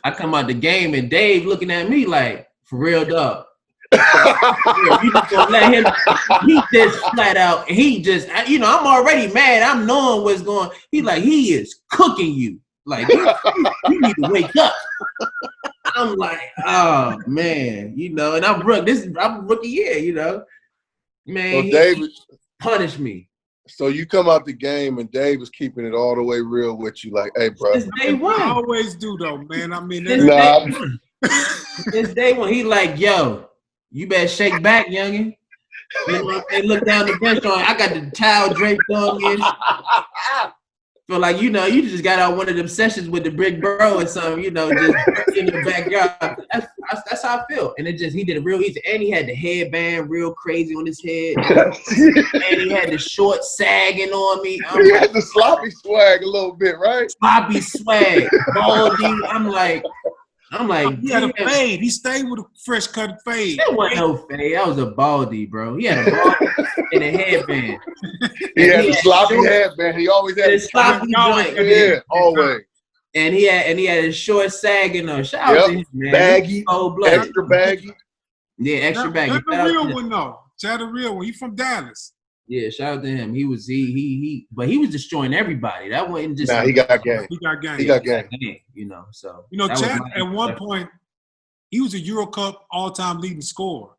I come out the game and Dave looking at me like, for real, dog. You just gonna let him? He just flat out. He just, you know, I'm already mad. I'm knowing what's going. He is cooking you. Like you need to wake up. I'm like, oh man, you know, and I'm rookie year, you know, man. So David punished me. So you come out the game and Dave is keeping it all the way real with you, like, hey, bro. Since day one. I always do though, man. I mean, since day one, he like, yo, you better shake back, youngin. You know what I'm saying? Look down the bench on. I got the towel draped on me. Feel like, you know, you just got out one of them sessions with the Brick Bro or something, you know, just in the backyard. That's how I feel. And he did it real easy. And he had the headband real crazy on his head. And he had the short sagging on me. He had the sloppy swag a little bit, right? Sloppy swag. Baldy. I'm like, he had a fade. He stayed with a fresh cut fade. That wasn't no fade. That was a baldy, bro. He had a baldy and a headband. He had the sloppy headband. He always had a sloppy joint. Yeah, always. And he had a short sagging on. Shout out to him, man. Baggy, extra baggy. Yeah, extra baggy. That's the real one though. Shout the real one. He from Dallas. Yeah, shout out to him. But he was destroying everybody. That wasn't just. Nah, he got game. He got game. You know, so. You know, Chad at one point, he was a Euro Cup all-time leading scorer.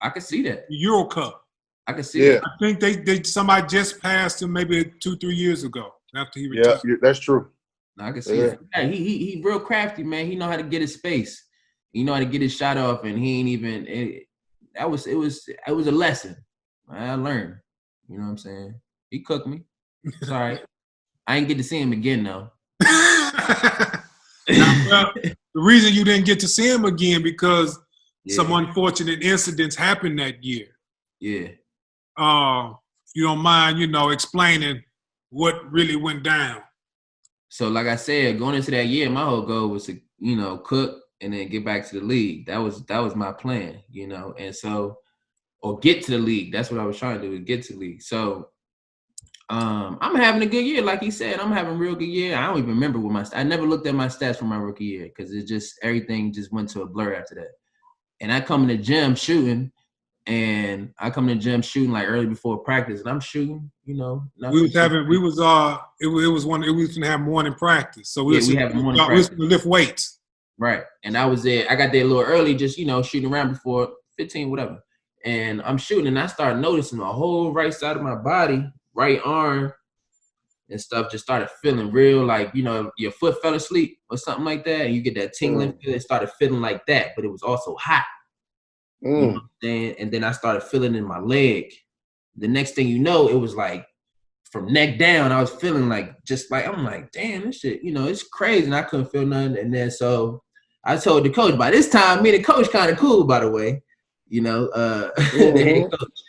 I could see that. Euro Cup. I could see it. I think somebody just passed him maybe 2-3 years ago after he retired. Yeah, that's true. No, I can see it. Yeah, he real crafty, man. He know how to get his space. He know how to get his shot off, and he ain't even. It was a lesson. I learned. You know what I'm saying? He cooked me. Sorry, I ain't get to see him again though. Well, the reason you didn't get to see him again because some unfortunate incidents happened that year. Yeah. If you don't mind, you know, explaining what really went down. So, like I said, going into that year, my whole goal was to, you know, cook and then get back to the league. That was my plan, you know, and so, or get to the league. That's what I was trying to do, is get to the league. So, I'm having a good year, like he said. I'm having a real good year. I don't even remember I never looked at my stats from my rookie year because everything just went to a blur after that. And I come in the gym shooting, like early before practice, and I'm shooting, you know. We was gonna have morning practice, so we have morning practice. We lift weights, right? And I was there. I got there a little early, just, you know, shooting around before 15, whatever. And I'm shooting, and I started noticing the whole right side of my body, right arm, and stuff just started feeling real, like, you know, your foot fell asleep or something like that, and you get that tingling feel. It started feeling like that, but it was also hot. You know what I'm saying? And then I started feeling in my leg. The next thing you know, it was like from neck down, I was feeling like, I'm like, damn, this shit, you know, it's crazy. And I couldn't feel nothing. And then so I told the coach, by this time, me and the coach kind of cool, by the way, you know, the head coach.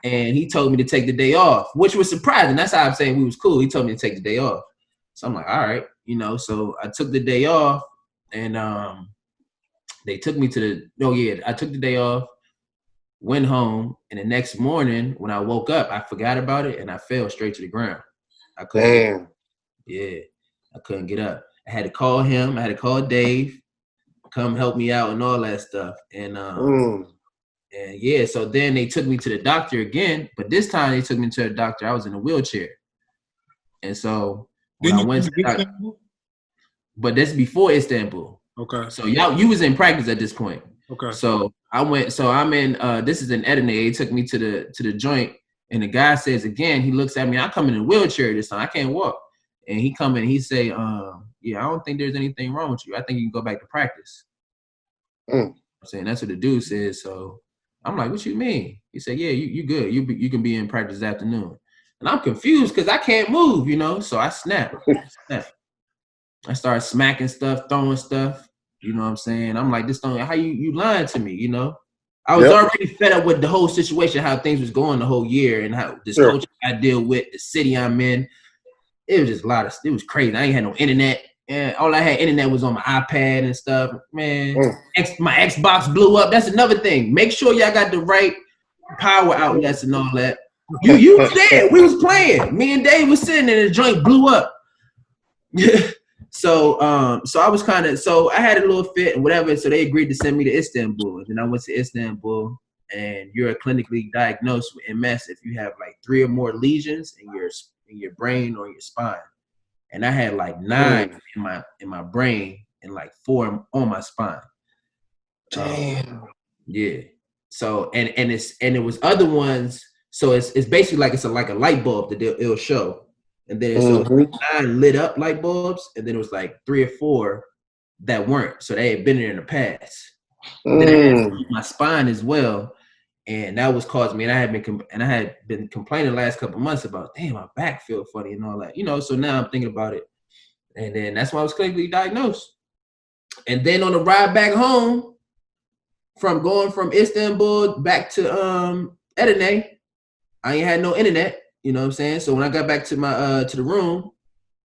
And he told me to take the day off, which was surprising. That's how I'm saying we was cool. He told me to take the day off. So I'm like, all right, you know, so I took the day off, and they took me I took the day off, went home, and the next morning when I woke up, I forgot about it and I fell straight to the ground. I couldn't get up. I had to call him. I had to call Dave, come help me out and all that stuff. And so then they took me to the doctor again, but this time they took me to the doctor. I was in a wheelchair. And so when I went to the doctor, but that's before Istanbul. Okay. So you was in practice at this point. Okay. So I'm in, this is in Edinburgh. He took me to the joint, and the guy says again, he looks at me, I come in a wheelchair this time, I can't walk. And he come in, he say, I don't think there's anything wrong with you. I think you can go back to practice. I'm saying that's what the dude says. So I'm like, what you mean? He said, yeah, you good. You can be in practice this afternoon. And I'm confused because I can't move, you know? So I snap. I started smacking stuff, throwing stuff. You know what I'm saying? I'm like, how you lying to me, you know? I was already fed up with the whole situation, how things was going the whole year, and how this coach I deal with, the city I'm in. It was just it was crazy. I ain't had no internet. and all I had internet was on my iPad and stuff. Man, my Xbox blew up. That's another thing. Make sure y'all got the right power outlets and all that. You was there. We was playing. Me and Dave was sitting there, and the joint blew up. So I was so I had a little fit and whatever. So they agreed to send me to Istanbul, and then I went to Istanbul. And you're clinically diagnosed with MS if you have like 3 or more lesions in your brain or your spine. And I had like 9 in my brain and like 4 on my spine. Damn. Yeah. So and it was other ones. So it's basically like it's like a light bulb that it'll show, and then it's 9 lit up light bulbs, and then it was like 3 or 4 that weren't. So they had been there in the past. Then I had my spine as well. And that was causing me, and I had been complaining the last couple of months about, damn, my back feel funny and all that, So now I'm thinking about it, and then that's why I was clinically diagnosed. And then on the ride back home, from going from Istanbul back to Edirne, I ain't had no internet. You know what I'm saying? So when I got back to my to the room,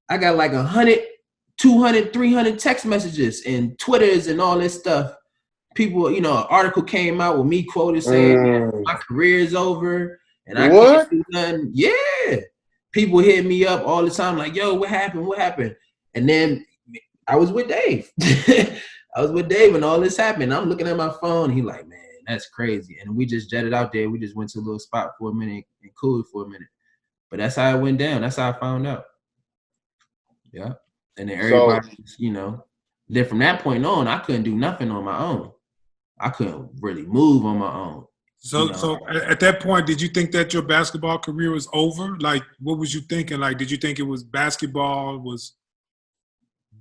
I got like 100, 200, 300 text messages and Twitters and all this stuff. People, an article came out with me quoted saying my career is over and I can't do nothing. Yeah. People hit me up all the time like, yo, what happened? What happened? And then I was with Dave. And all this happened. I'm looking at my phone. He like, man, that's crazy. And we just jetted out there. We just went to a little spot for a minute and cooled for a minute. But that's how it went down. That's how I found out. Yeah. And then everybody, then from that point on, I couldn't do nothing on my own. I couldn't really move on my own. So at that point, did you think that your basketball career was over? Like, what was you thinking? Like, did you think it was basketball was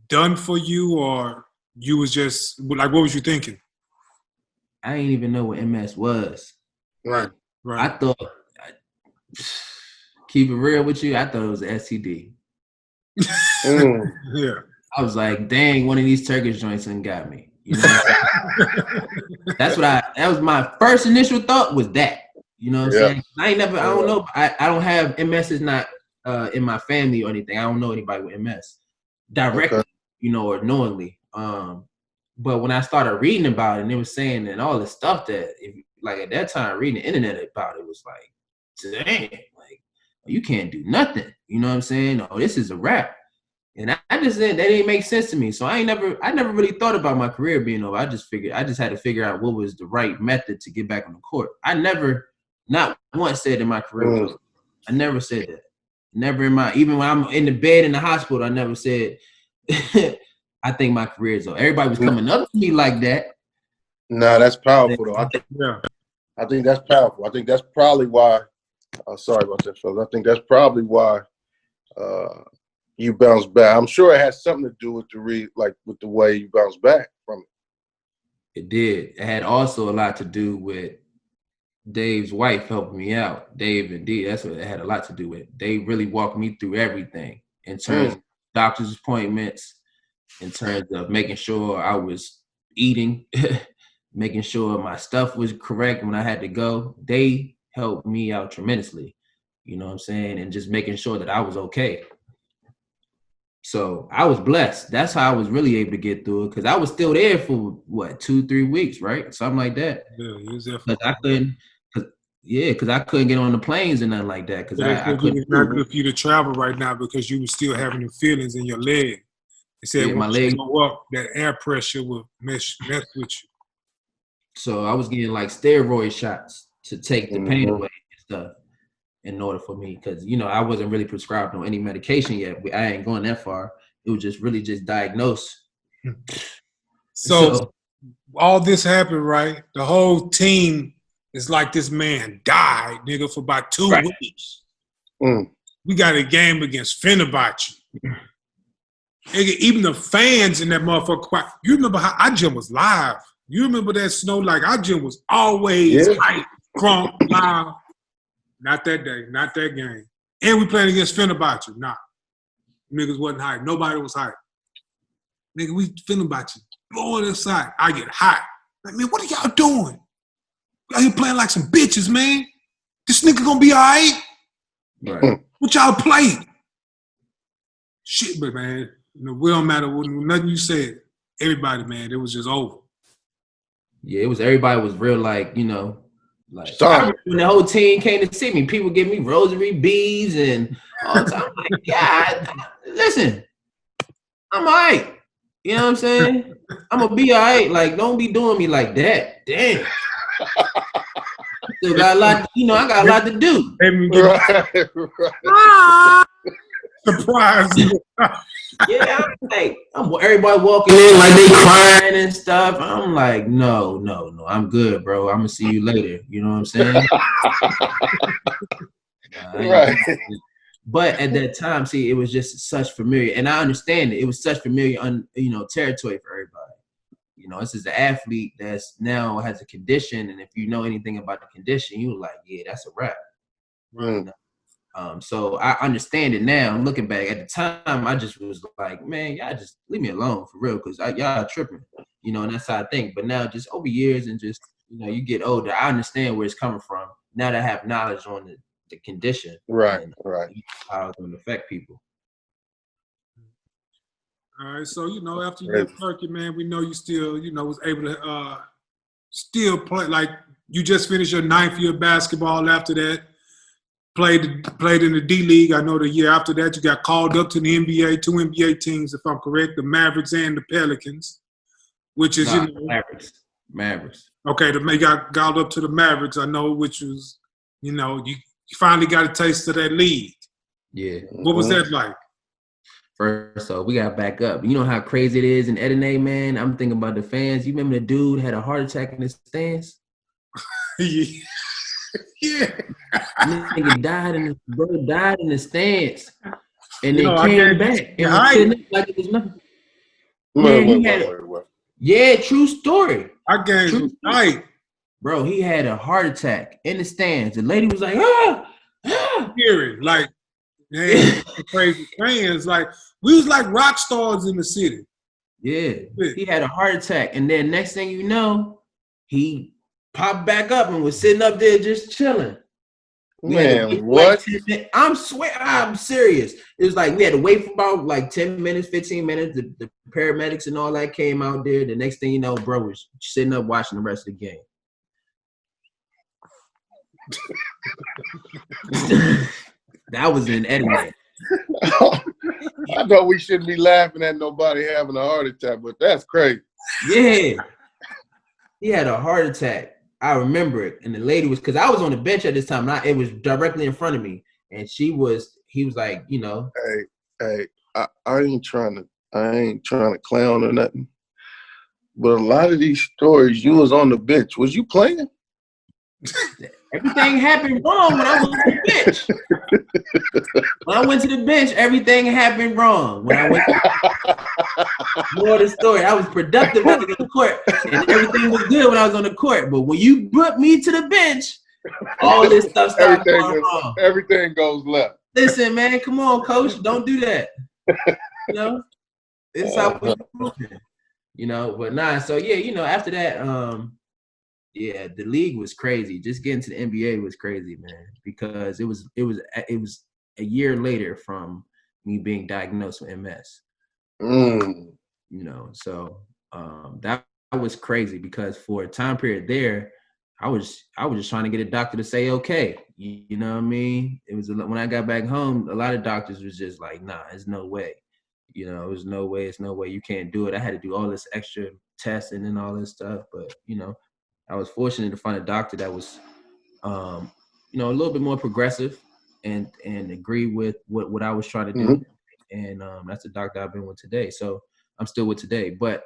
done for you, or you was just like, what was you thinking? I didn't even know what MS was. Right. I thought, keep it real with you, I thought it was an STD. Yeah. I was like, dang, one of these Turkish joints done got me. That was my first initial thought was that. You know what I'm saying? I don't know. I don't have MS is not in my family or anything. I don't know anybody with MS directly, or knowingly. But when I started reading about it, and it was saying and all the stuff that, like at that time, reading the internet about it was like, dang, like you can't do nothing. You know what I'm saying? Oh, this is a wrap. And I just didn't, that didn't make sense to me. So I never really thought about my career being over. I just had to figure out what was the right method to get back on the court. I never, not once said in my career was over. I never said that. Never even when I'm in the bed in the hospital, I never said, I think my career is over. Everybody was coming up to me like that. No, that's powerful though. I think that's powerful. I think that's probably why, sorry about that, fellas. I think that's probably why, you bounce back. I'm sure it has something to do with with the way you bounce back from it. It did. It had also a lot to do with Dave's wife helping me out. Dave and Dee. That's what it had a lot to do with. They really walked me through everything in terms of doctor's appointments, in terms of making sure I was eating, making sure my stuff was correct when I had to go. They helped me out tremendously. You know what I'm saying? And just making sure that I was okay. So I was blessed. That's how I was really able to get through it, because I was still there for 2-3 weeks, right? Something like that. Yeah, you was there for because I couldn't get on the planes and nothing like that. Because I couldn't. It's not good for you to travel right now because you were still having the feelings in your leg. They said my leg go up, that air pressure will mess with you. So I was getting like steroid shots to take the pain away and stuff. In order for me, because I wasn't really prescribed on any medication yet. I ain't going that far. It was just really just diagnosed. So all this happened, right? The whole team is like, this man died, nigga, for about 2 weeks. We got a game against Fenerbahce. Nigga, even the fans in that motherfucker. You remember how our gym was live? You remember that snow? Like our gym was always hype, crunk, live. Not that day, not that game. And we played against Fenerbahce. Nah. Niggas wasn't hype. Nobody was hype. Nigga, we Fenerbahce blowing inside. I get hot. Like, man, what are y'all doing? Y'all here playing like some bitches, man. This nigga gonna be all right? Right. What y'all play? Shit, but man, We don't matter what nothing you said. Everybody, man, it was just over. Yeah, it was everybody was real like, like Sorry. when the whole team came to see me, people give me rosary beads and all the time. I'm like, yeah, listen, I'm all right. You know what I'm saying? I'm gonna be all right. Like, don't be doing me like that. Damn. Still got a lot, I got a lot to do. Right. Surprise. Yeah, I'm like, everybody walking in like they crying and stuff. I'm like, no, I'm good, bro. I'm gonna see you later. You know what I'm saying? Right. But at that time, see, it was just such familiar, and I understand it. It was such familiar, territory for everybody. This is an athlete that's now has a condition, and if you know anything about the condition, you're like, yeah, that's a wrap. Mm. So I understand it now. I'm looking back at the time, I just was like, man, y'all just leave me alone for real, because y'all are tripping, and that's how I think. But now, just over years and just, you get older, I understand where it's coming from. Now that I have knowledge on the condition, Right, and right. how it's going to affect people. All right, so after you left Turkey, man, we know you still, was able to still play. Like, you just finished your 9th year of basketball. After that, played in the D League. I know the year after that you got called up to the NBA, 2 NBA teams, if I'm correct, the Mavericks and the Pelicans, which is Mavericks. Okay, they got called up to the Mavericks. I know, which was, you finally got a taste of that league. Yeah. What was that like? First off, we got to back up. You know how crazy it is in Edinburgh, man? I'm thinking about the fans. You remember the dude had a heart attack in the stands? Yeah. Nigga died in the stands. And then came back and was sitting up like it was nothing. Wait. Yeah, true story. I gave him height. Bro, he had a heart attack in the stands. The lady was like, ah. Hearing, like, man, crazy fans. Like, we was like rock stars in the city. Yeah. He had a heart attack. And then next thing you know, he popped back up and was sitting up there just chilling. Man, what? I'm serious. It was like we had to wait for about like 10 minutes, 15 minutes. The paramedics and all that came out there. The next thing you know, bro was sitting up watching the rest of the game. That was in Edinburgh. I thought we shouldn't be laughing at nobody having a heart attack, but that's crazy. Yeah. He had a heart attack. I remember it. And the lady was, because I was on the bench at this time. It was directly in front of me. And he was like, Hey, I ain't trying to clown or nothing. But a lot of these stories, you was on the bench. Was you playing? Everything happened wrong when I was on the bench. When I went to the bench, everything happened wrong. When I went more of the story, I was productive on the court, and everything was good when I was on the court. But when you put me to the bench, all this stuff started going wrong. Everything goes left. Listen, man, come on, coach, don't do that. It's how we do. But nah. So yeah, after that, yeah, the league was crazy. Just getting to the NBA was crazy, man, because it was a year later from me being diagnosed with MS. So that was crazy, because for a time period there, I was just trying to get a doctor to say okay. You know what I mean? It was when I got back home, a lot of doctors was just like, nah, there's no way. It was no way. It's no way. You can't do it. I had to do all this extra testing and all this stuff, but I was fortunate to find a doctor that was, a little bit more progressive and agree with what I was trying to do. And that's the doctor I've been with today. So I'm still with today. But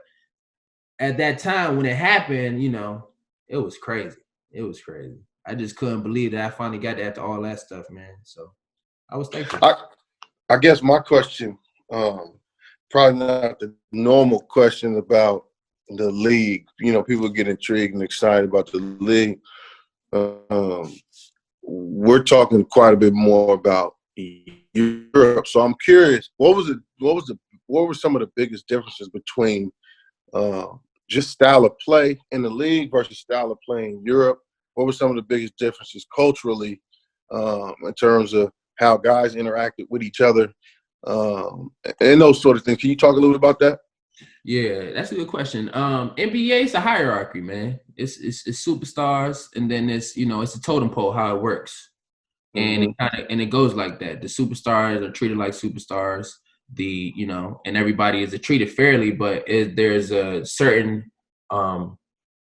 at that time when it happened, it was crazy. It was crazy. I just couldn't believe that I finally got to after all that stuff, man. So I was thankful. I guess my question, probably not the normal question about the league. People get intrigued and excited about the league. We're talking quite a bit more about Europe. So I'm curious, what were some of the biggest differences between just style of play in the league versus style of play in Europe? What were some of the biggest differences culturally in terms of how guys interacted with each other and those sort of things. Can you talk a little bit about that? Yeah, that's a good question. NBA is a hierarchy, man. It's superstars, and then it's it's a totem pole how it works, and it goes like that. The superstars are treated like superstars. And everybody is treated fairly, but there's a certain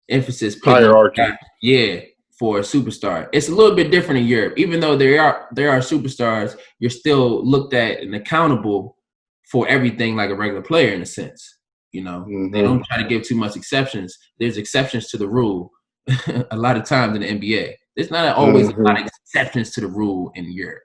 emphasis put hierarchy. For a superstar. It's a little bit different in Europe. Even though there are superstars, you're still looked at and accountable for everything like a regular player in a sense. They don't try to give too much exceptions. There's exceptions to the rule a lot of times in the NBA. There's not always a lot of exceptions to the rule in Europe.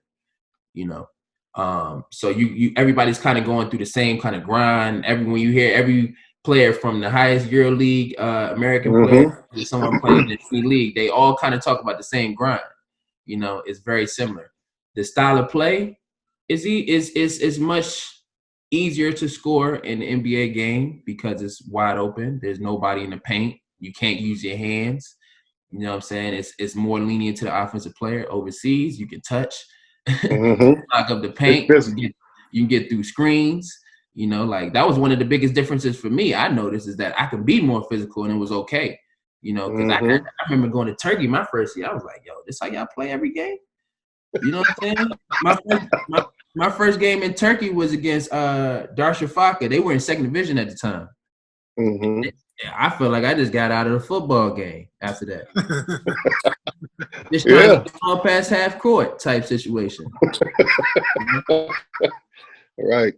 So you everybody's kind of going through the same kind of grind. When you hear every player from the highest EuroLeague American player to someone playing in the league, they all kind of talk about the same grind. It's very similar. The style of play is much easier to score in the NBA game because it's wide open. There's nobody in the paint. You can't use your hands. You know what I'm saying? It's more lenient to the offensive player. Overseas, you can touch, lock up the paint. You can get through screens. Like that was one of the biggest differences for me. I noticed is that I could be more physical and it was okay. Because I remember going to Turkey my first year. I was like, yo, this how y'all play every game? You know what I'm saying? My first game in Turkey was against Darüşşafaka. They were in second division at the time. I feel like I just got out of the football game after that. Just trying to go past half court type situation. Right.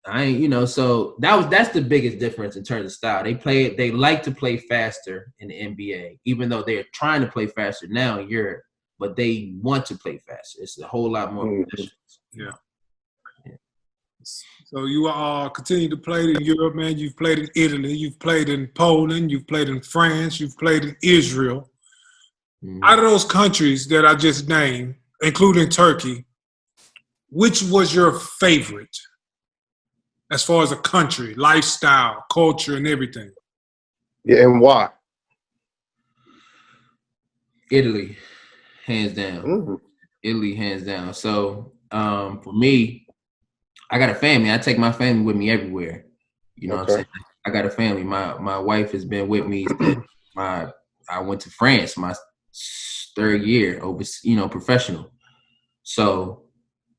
I ain't, so that's the biggest difference in terms of style. They like to play faster in the NBA, even though they're trying to play faster now in Europe, but they want to play faster. It's a whole lot more. Yeah. So you continue to play in Europe, man. You've played in Italy, you've played in Poland, you've played in France, you've played in Israel. Out of those countries that I just named, including Turkey, which was your favorite as far as a country, lifestyle, culture, and everything? Yeah, and why? Italy, hands down. Italy, hands down. So for me, I got a family. I take my family with me everywhere. You know what I'm saying? I got a family. My wife has been with me. I went to France my third year over, professional. So,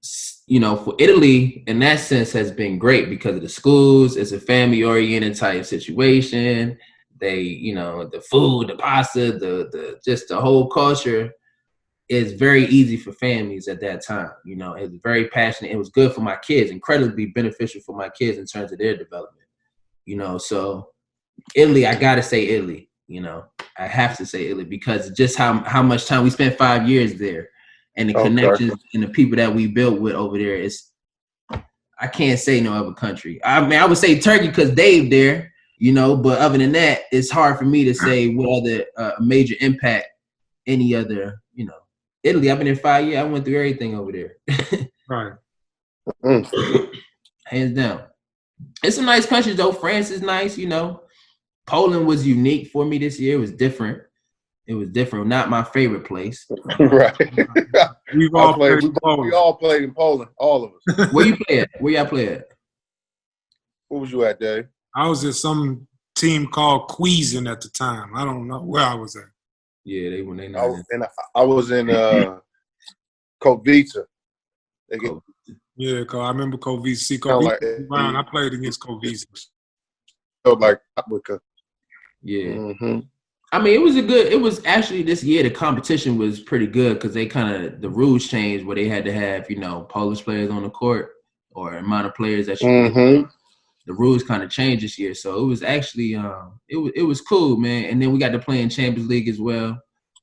for Italy, in that sense, has been great because of the schools. It's a family-oriented type situation. They, the food, the pasta, the whole culture is very easy for families at that time. It was very passionate. It was good for my kids, incredibly beneficial for my kids in terms of their development. So Italy, I gotta say Italy. I have to say Italy because just how much time we spent 5 years there, and the connections and the people that we built with over there I can't say no other country. I mean, I would say Turkey because Dave there, but other than that, it's hard for me to say what other major impact any other, Italy, I've been in 5 years. I went through everything over there. Right. Hands down. It's a nice country, though. France is nice, Poland was unique for me this year. It was different. Not my favorite place. Right. We all played in Poland, all of us. Where you play at? Where y'all play at? Where was you at, Dave? I was at some team called Queason at the time. I don't know where I was at. Yeah, they I was in Kovica. Yeah, cause I remember Kovica. I played against Kovica. Like Africa. Yeah. I mean, it was actually this year the competition was pretty good because the rules changed where they had to have, Polish players on the court or amount of players that the rules kind of changed this year. So it was actually it was cool, man. And then we got to play in Champions League as well.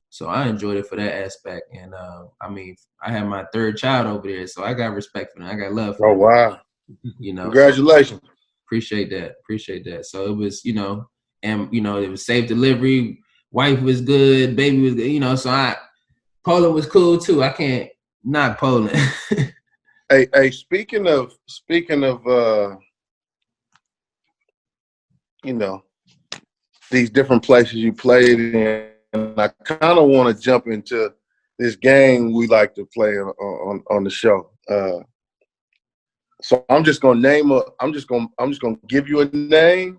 So I enjoyed it for that aspect. And I mean, I had my third child over there, so I got respect for them. I got love for them. Oh wow. Congratulations. So appreciate that. So it was, and it was safe delivery. Wife was good, baby was good, so Poland was cool too. I can't knock Poland. Hey, speaking of these different places you played in, and I kind of want to jump into this game we like to play on the show. So I'm just gonna give you a name,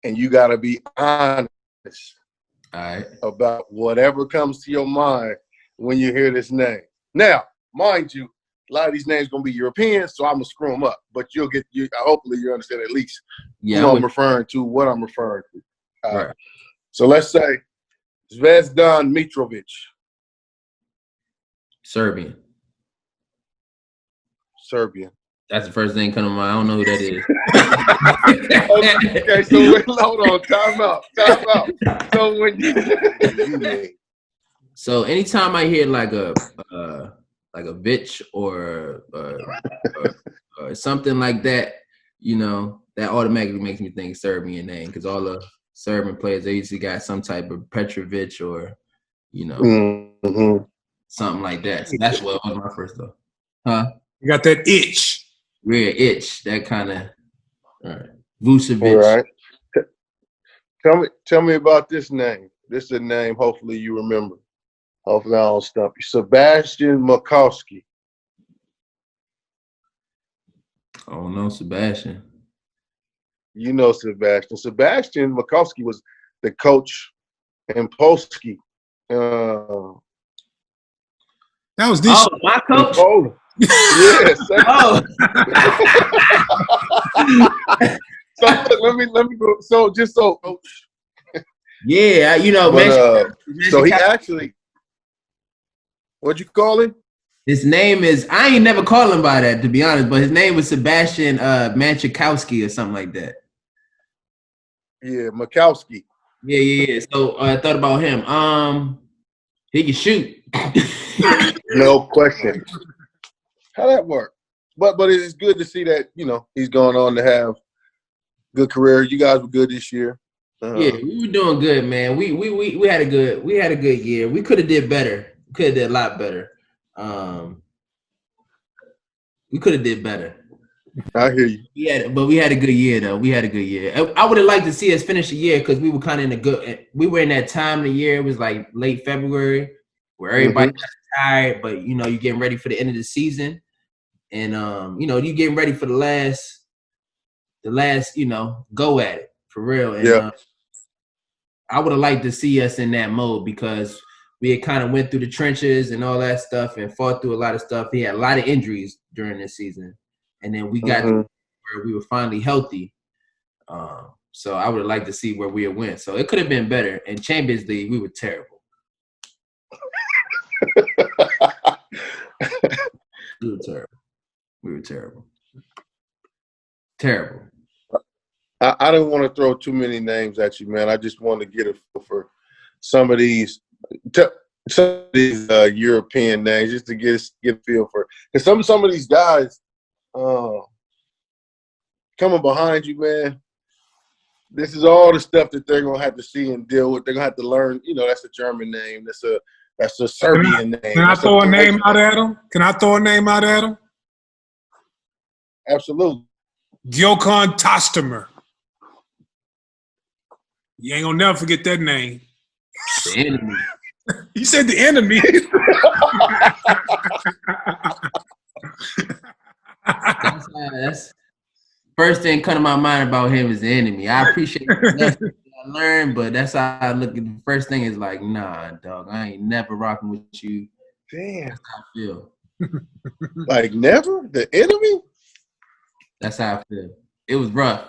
and you gotta be honest All right. about whatever comes to your mind when you hear this name. Now, mind you, a lot of these names gonna be European, so I'm gonna screw them up. But hopefully you understand at least who I'm referring to, what I'm referring to. Right. So let's say Zvezdan Mitrovic. Serbian. That's the first thing coming to mind. I don't know who that is. Okay, so hold on. Time out. So when you So anytime I hear like a Vitch or something like that, that automatically makes me think Serbian name, because all the Serbian players, they usually got some type of Petrovic or something like that. So that's what was my first thought. Huh? You got that itch. Real itch, that kind of Vucevic. All right. Tell me about this name. This is a name hopefully you remember. Hopefully I don't stump you. Sebastian Makowski. Oh no, Sebastian. You know Sebastian. Sebastian Makowski was the coach in Polski. That was this. Oh, my coach. Yes. Oh. So let me go. So coach. Yeah, man. So he actually, what'd you call him? His name is, I ain't never called him by that, to be honest, but his name was Sebastian Manchikowski or something like that. Yeah, Makowski. Yeah. So I thought about him. He can shoot. No question. How that work? But it's good to see that, he's going on to have good career. You guys were good this year. Yeah, we were doing good, man. We had a good year. We could have did better. Could have did a lot better. We could have did better. I hear you. But we had a good year though. We had a good year. I would have liked to see us finish the year, because we were kind of we were in that time of the year. It was like late February where everybody got tired, but you're getting ready for the end of the season, and you're getting ready for the last go at it for real. And I would have liked to see us in that mode, because we had kind of went through the trenches and all that stuff and fought through a lot of stuff. He had a lot of injuries during this season, and then we got to where we were finally healthy. So I would have liked to see where we went. So it could have been better. In Champions League, we were terrible. We were terrible. Terrible. I don't want to throw too many names at you, man. I just want to get a feel for some of these European names, just to get a feel for. Because some of these guys coming behind you, man, this is all the stuff that they're gonna have to see and deal with. They're gonna have to learn. That's a German name. That's a Serbian name. Can I throw a name out at him? Absolutely. Gökhan Tostomer. You ain't gonna never forget that name. The enemy. You said the enemy. That's first thing come to my mind about him is the enemy. I appreciate the I learned, but that's how I look at the first thing is like, nah, dog, I ain't never rocking with you. Damn. That's how I feel. Like never? The enemy? That's how I feel. It was rough.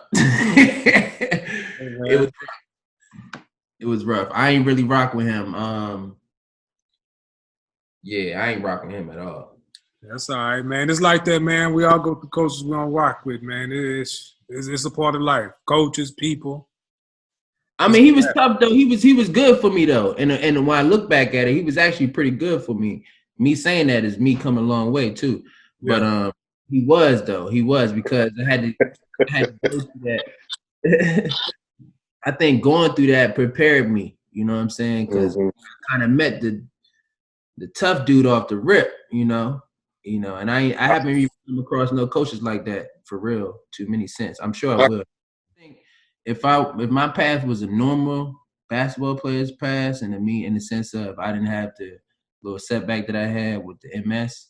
It was rough. I ain't really rock with him. Yeah, I ain't rocking him at all. That's all right, man. It's like that, man. We all go through coaches we don't rock with, man. It's a part of life. Coaches, people. I mean, he was tough though. He was good for me though. And when I look back at it, he was actually pretty good for me. Me saying that is me coming a long way too. Yeah. But he was because I had to go through that. I think going through that prepared me. You know what I'm saying? Because I kind of met the tough dude off the rip. And I haven't really come across no coaches like that for real too many since. I'm sure I will. I think if my path was a normal basketball player's path, and me in the sense of I didn't have the little setback that I had with the MS,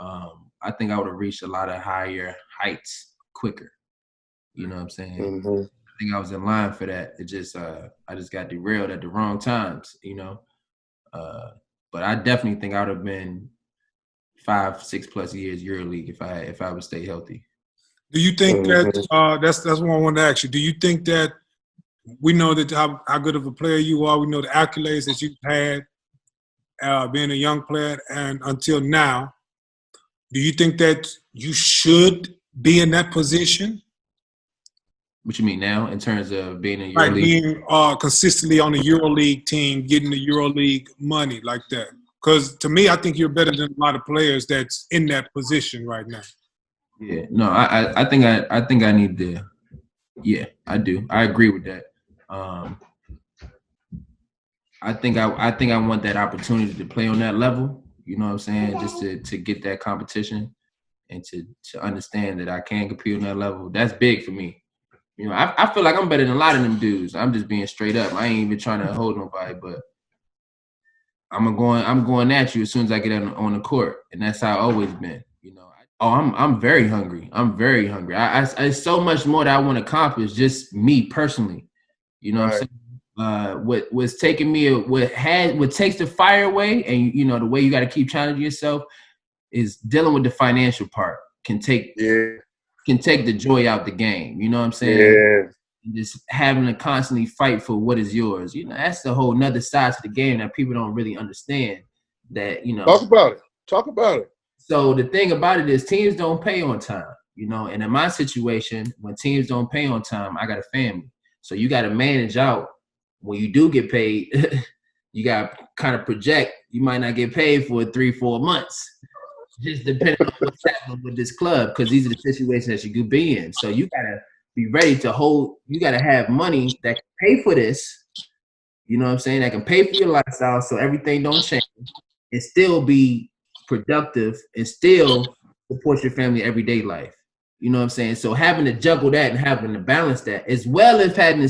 I think I would have reached a lot of higher heights quicker. You know what I'm saying? Mm-hmm. I think I was in line for that. It just I just got derailed at the wrong times, you know. But I definitely think I would have been 5-6 plus years EuroLeague if I would stay healthy. Do you think that that's what I wanted to ask you? Do you think that we know that how good of a player you are? We know the accolades that you've had being a young player and until now. Do you think that you should be in that position? What you mean now in terms of being in EuroLeague? Like being consistently on the EuroLeague team, getting the EuroLeague money like that. Because to me, I think you're better than a lot of players that's in that position right now. Yeah, no, I think I need to. Yeah, I do. I agree with that. I think I want that opportunity to play on that level. You know what I'm saying? Just to get that competition and to understand that I can compete on that level. That's big for me. You know, I feel like I'm better than a lot of them dudes. I'm just being straight up. I ain't even trying to hold nobody, but I'm going at you as soon as I get on the court, and that's how I've always been. You know, I'm very hungry. I'm very hungry. I so much more that I want to accomplish. Just me personally. You know what I'm saying? What's taking me, what takes the fire away, and you know the way you got to keep challenging yourself is dealing with the financial part. Can take the joy out the game. You know what I'm saying? Yeah. And just having to constantly fight for what is yours. You know, that's the whole nother side to the game that people don't really understand. That, you know. Talk about it. So the thing about it is teams don't pay on time, you know, and in my situation, when teams don't pay on time, I got a family. So you got to manage out when you do get paid. You got to kind of project. You might not get paid for 3-4 months. Just depending on what's happening with this club, because these are the situations that you could be in. So you gotta be ready to hold. You gotta have money that can pay for this. You know what I'm saying? That can pay for your lifestyle, so everything don't change, and still be productive and still support your family everyday life. You know what I'm saying? So having to juggle that and having to balance that, as well as having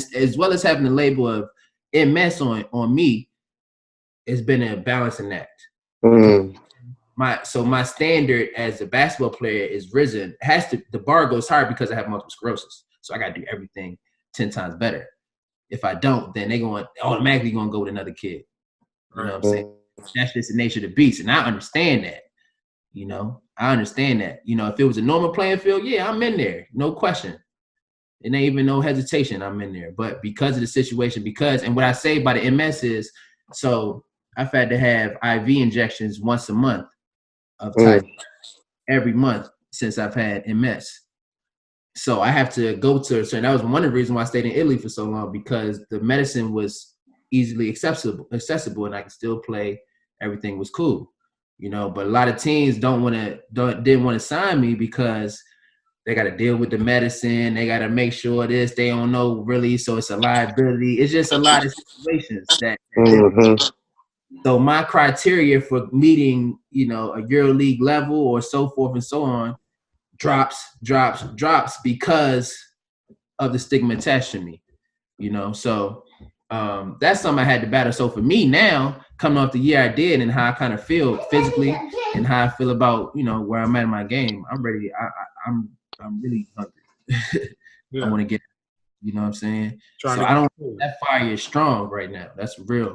the label of MS on me, has been a balancing act. Mm. My standard as a basketball player is risen. The bar goes higher because I have multiple sclerosis. So I got to do everything 10 times better. If I don't, then they automatically going to go with another kid. You know what I'm saying? That's just the nature of the beast. And I understand that. You know, I understand that. You know, if it was a normal playing field, yeah, I'm in there. No question. It ain't even no hesitation. I'm in there. But because of the situation, and what I say by the MS is, so I've had to have IV injections once a month of type every month since I've had MS. So I have to go to that was one of the reasons why I stayed in Italy for so long, because the medicine was easily accessible and I could still play. Everything was cool, you know, but a lot of teams didn't want to sign me because they got to deal with the medicine. They got to make sure this, they don't know really. So it's a liability. It's just a lot of situations that So my criteria for meeting, you know, a EuroLeague level or so forth and so on drops because of the stigma attached to me, you know. So that's something I had to battle. So for me now, coming off the year I did and how I kind of feel physically and how I feel about, you know, where I'm at in my game, I'm ready. I'm really hungry. Yeah. I want to get, you know what I'm saying? That fire is strong right now. That's real.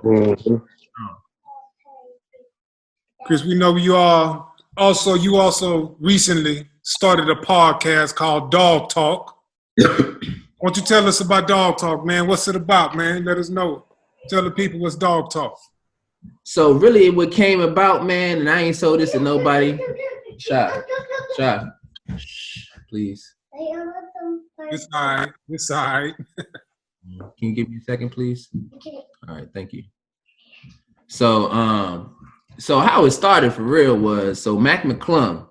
Chris, we know you also recently started a podcast called Dog Talk. Why don't you tell us about Dog Talk, man? What's it about, man? Let us know. Tell the people what's Dog Talk. So really what came about, man, and I ain't sold this to nobody. Shy, please. It's all right. Can you give me a second, please? All right, thank you. So how it started for real was, so Mac McClung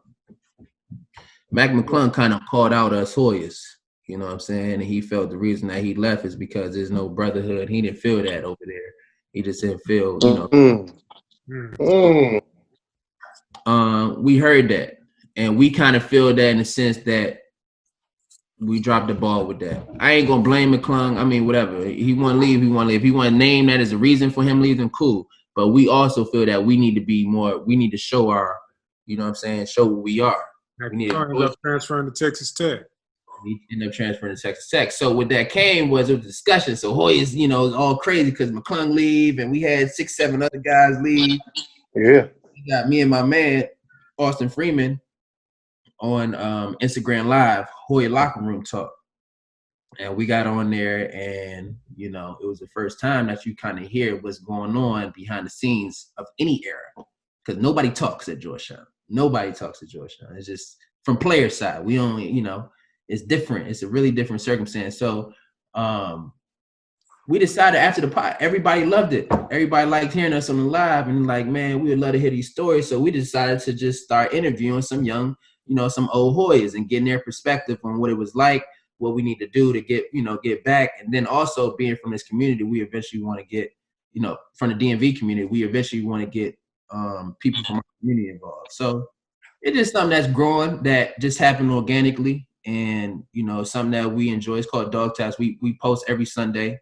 kind of called out us Hoyas, you know what I'm saying? And he felt the reason that he left is because there's no brotherhood. He didn't feel that over there. He just didn't feel, you know. We heard that. And we kind of feel that in the sense that we dropped the ball with that. I ain't going to blame McClung. I mean, whatever. He want to leave, If he want to name that as a reason for him leaving, cool. But we also feel that we need to be more, we need to show our you know what I'm saying, show who we are. We need ended up transferring to Texas Tech. We ended up transferring to Texas Tech. So what that came was a discussion. So Hoyas, you know, all crazy because McClung leave, and we had 6-7 other guys leave. Yeah. We got me and my man, Austin Freeman, on Instagram Live, Hoya Locker Room Talk. And we got on there, and, you know, it was the first time that you kind of hear what's going on behind the scenes of any era. Because nobody talks at Georgetown. Nobody talks at Georgetown. It's just from player side. We only, you know, it's different. It's a really different circumstance. So we decided after the pod, everybody loved it. Everybody liked hearing us on the live, and like, man, we would love to hear these stories. So we decided to just start interviewing some young, you know, some old Hoyas and getting their perspective on what it was like, what we need to do to get, you know, get back. And then also being from this community, we eventually want to get, you know, from the DMV community, we eventually want to get people from our community involved. So it's just something that's growing, that just happened organically, and, you know, something that we enjoy. It's called Dog Test. We post every Sunday.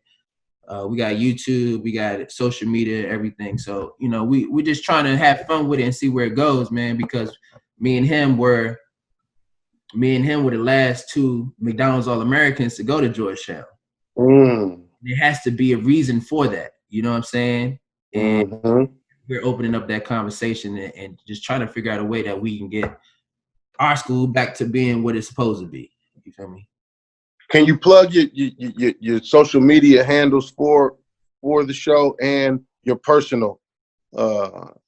We got YouTube, we got social media, everything. So, you know, we're just trying to have fun with it and see where it goes, man, because me and him were the last two McDonald's All-Americans to go to Georgetown. There has to be a reason for that. You know what I'm saying? And we're opening up that conversation and just trying to figure out a way that we can get our school back to being what it's supposed to be. You feel me? Can you plug your social media handles for the show and your personal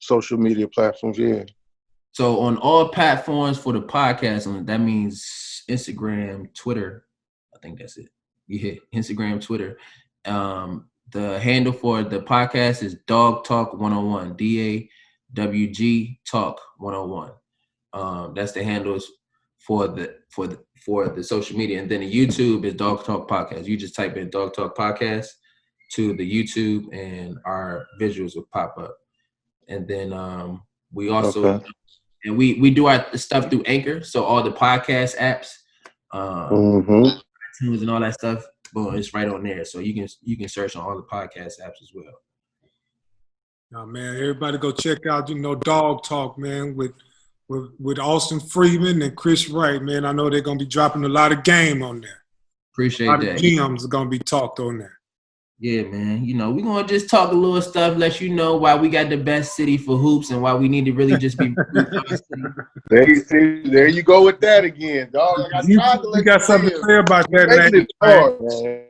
social media platforms? Yeah. So on all platforms for the podcast, that means Instagram, Twitter. I think that's it. Yeah, Instagram, Twitter. The handle for the podcast is Dog Talk 101. DAWG Talk 101. That's the handles for the social media, and then the YouTube is Dog Talk Podcast. You just type in Dog Talk Podcast to the YouTube, and our visuals will pop up. And then we also and we do our stuff through Anchor, so all the podcast apps, iTunes and all that stuff. Boom, it's right on there, so you can search on all the podcast apps as well. Now, man, everybody go check out, you know, Dog Talk, man, with Austin Freeman and Chris Wright, man. I know they're gonna be dropping a lot of game on there. Appreciate that. A lot that. of gems are gonna be talked on there. Yeah, man. You know, we're gonna just talk a little stuff, let you know why we got the best city for hoops and why we need to really just be. There you go with that again, dog. You got something to say about that, man.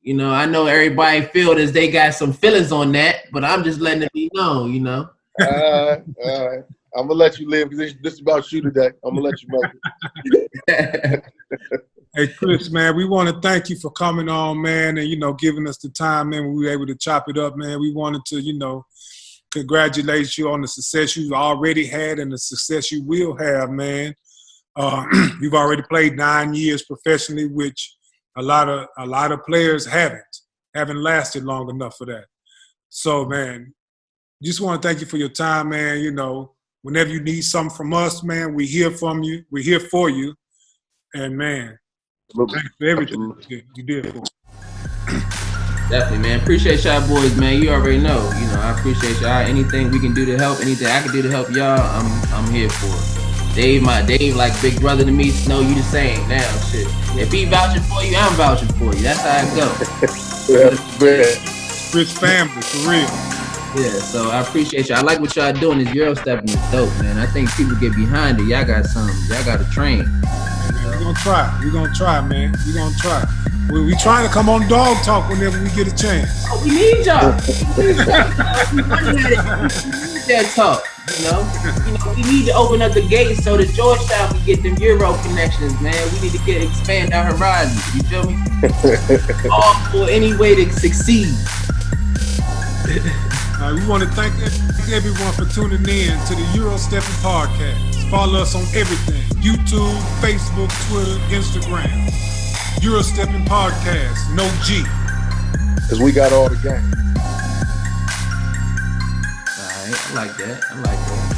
You know, I know everybody feel as they got some feelings on that, but I'm just letting it be known, you know. All right. I'm gonna let you live because this is about you today. I'm gonna let you make it. Hey, Chris, man, we want to thank you for coming on, man, and, you know, giving us the time, man, when we were able to chop it up, man. We wanted to, you know, congratulate you on the success you've already had and the success you will have, man. You've already played 9 years professionally, which a lot of players haven't lasted long enough for that. So, man, just want to thank you for your time, man. You know, whenever you need something from us, man, we hear from you. We're here for you. And, man, thanks for everything you did for us. Definitely, man. Appreciate y'all boys, man. You already know. You know, I appreciate y'all. Anything we can do to help, anything I can do to help y'all, I'm here for it. Dave, like big brother to me, know you the same. Now, shit. If he vouching for you, I'm vouching for you. That's how it go. Chris family, for real. Yeah, so I appreciate y'all. I like what y'all doing. This EuroSteppin is dope, man. I think people get behind it. Y'all got to train. We're going to try. We're going to try, man. We're going to try. We trying to come on Dog Talk whenever we get a chance. Oh, we need y'all. We need that talk, you know. We need to open up the gates so that Georgetown can get them Euro connections, man. We need to expand our horizons. You feel me? All for any way to succeed. We want to thank everyone for tuning in to the EuroSteppin podcast. Follow us on everything: YouTube, Facebook, Twitter, Instagram. EuroSteppin podcast, no G. Because we got all the game. All right, I like that.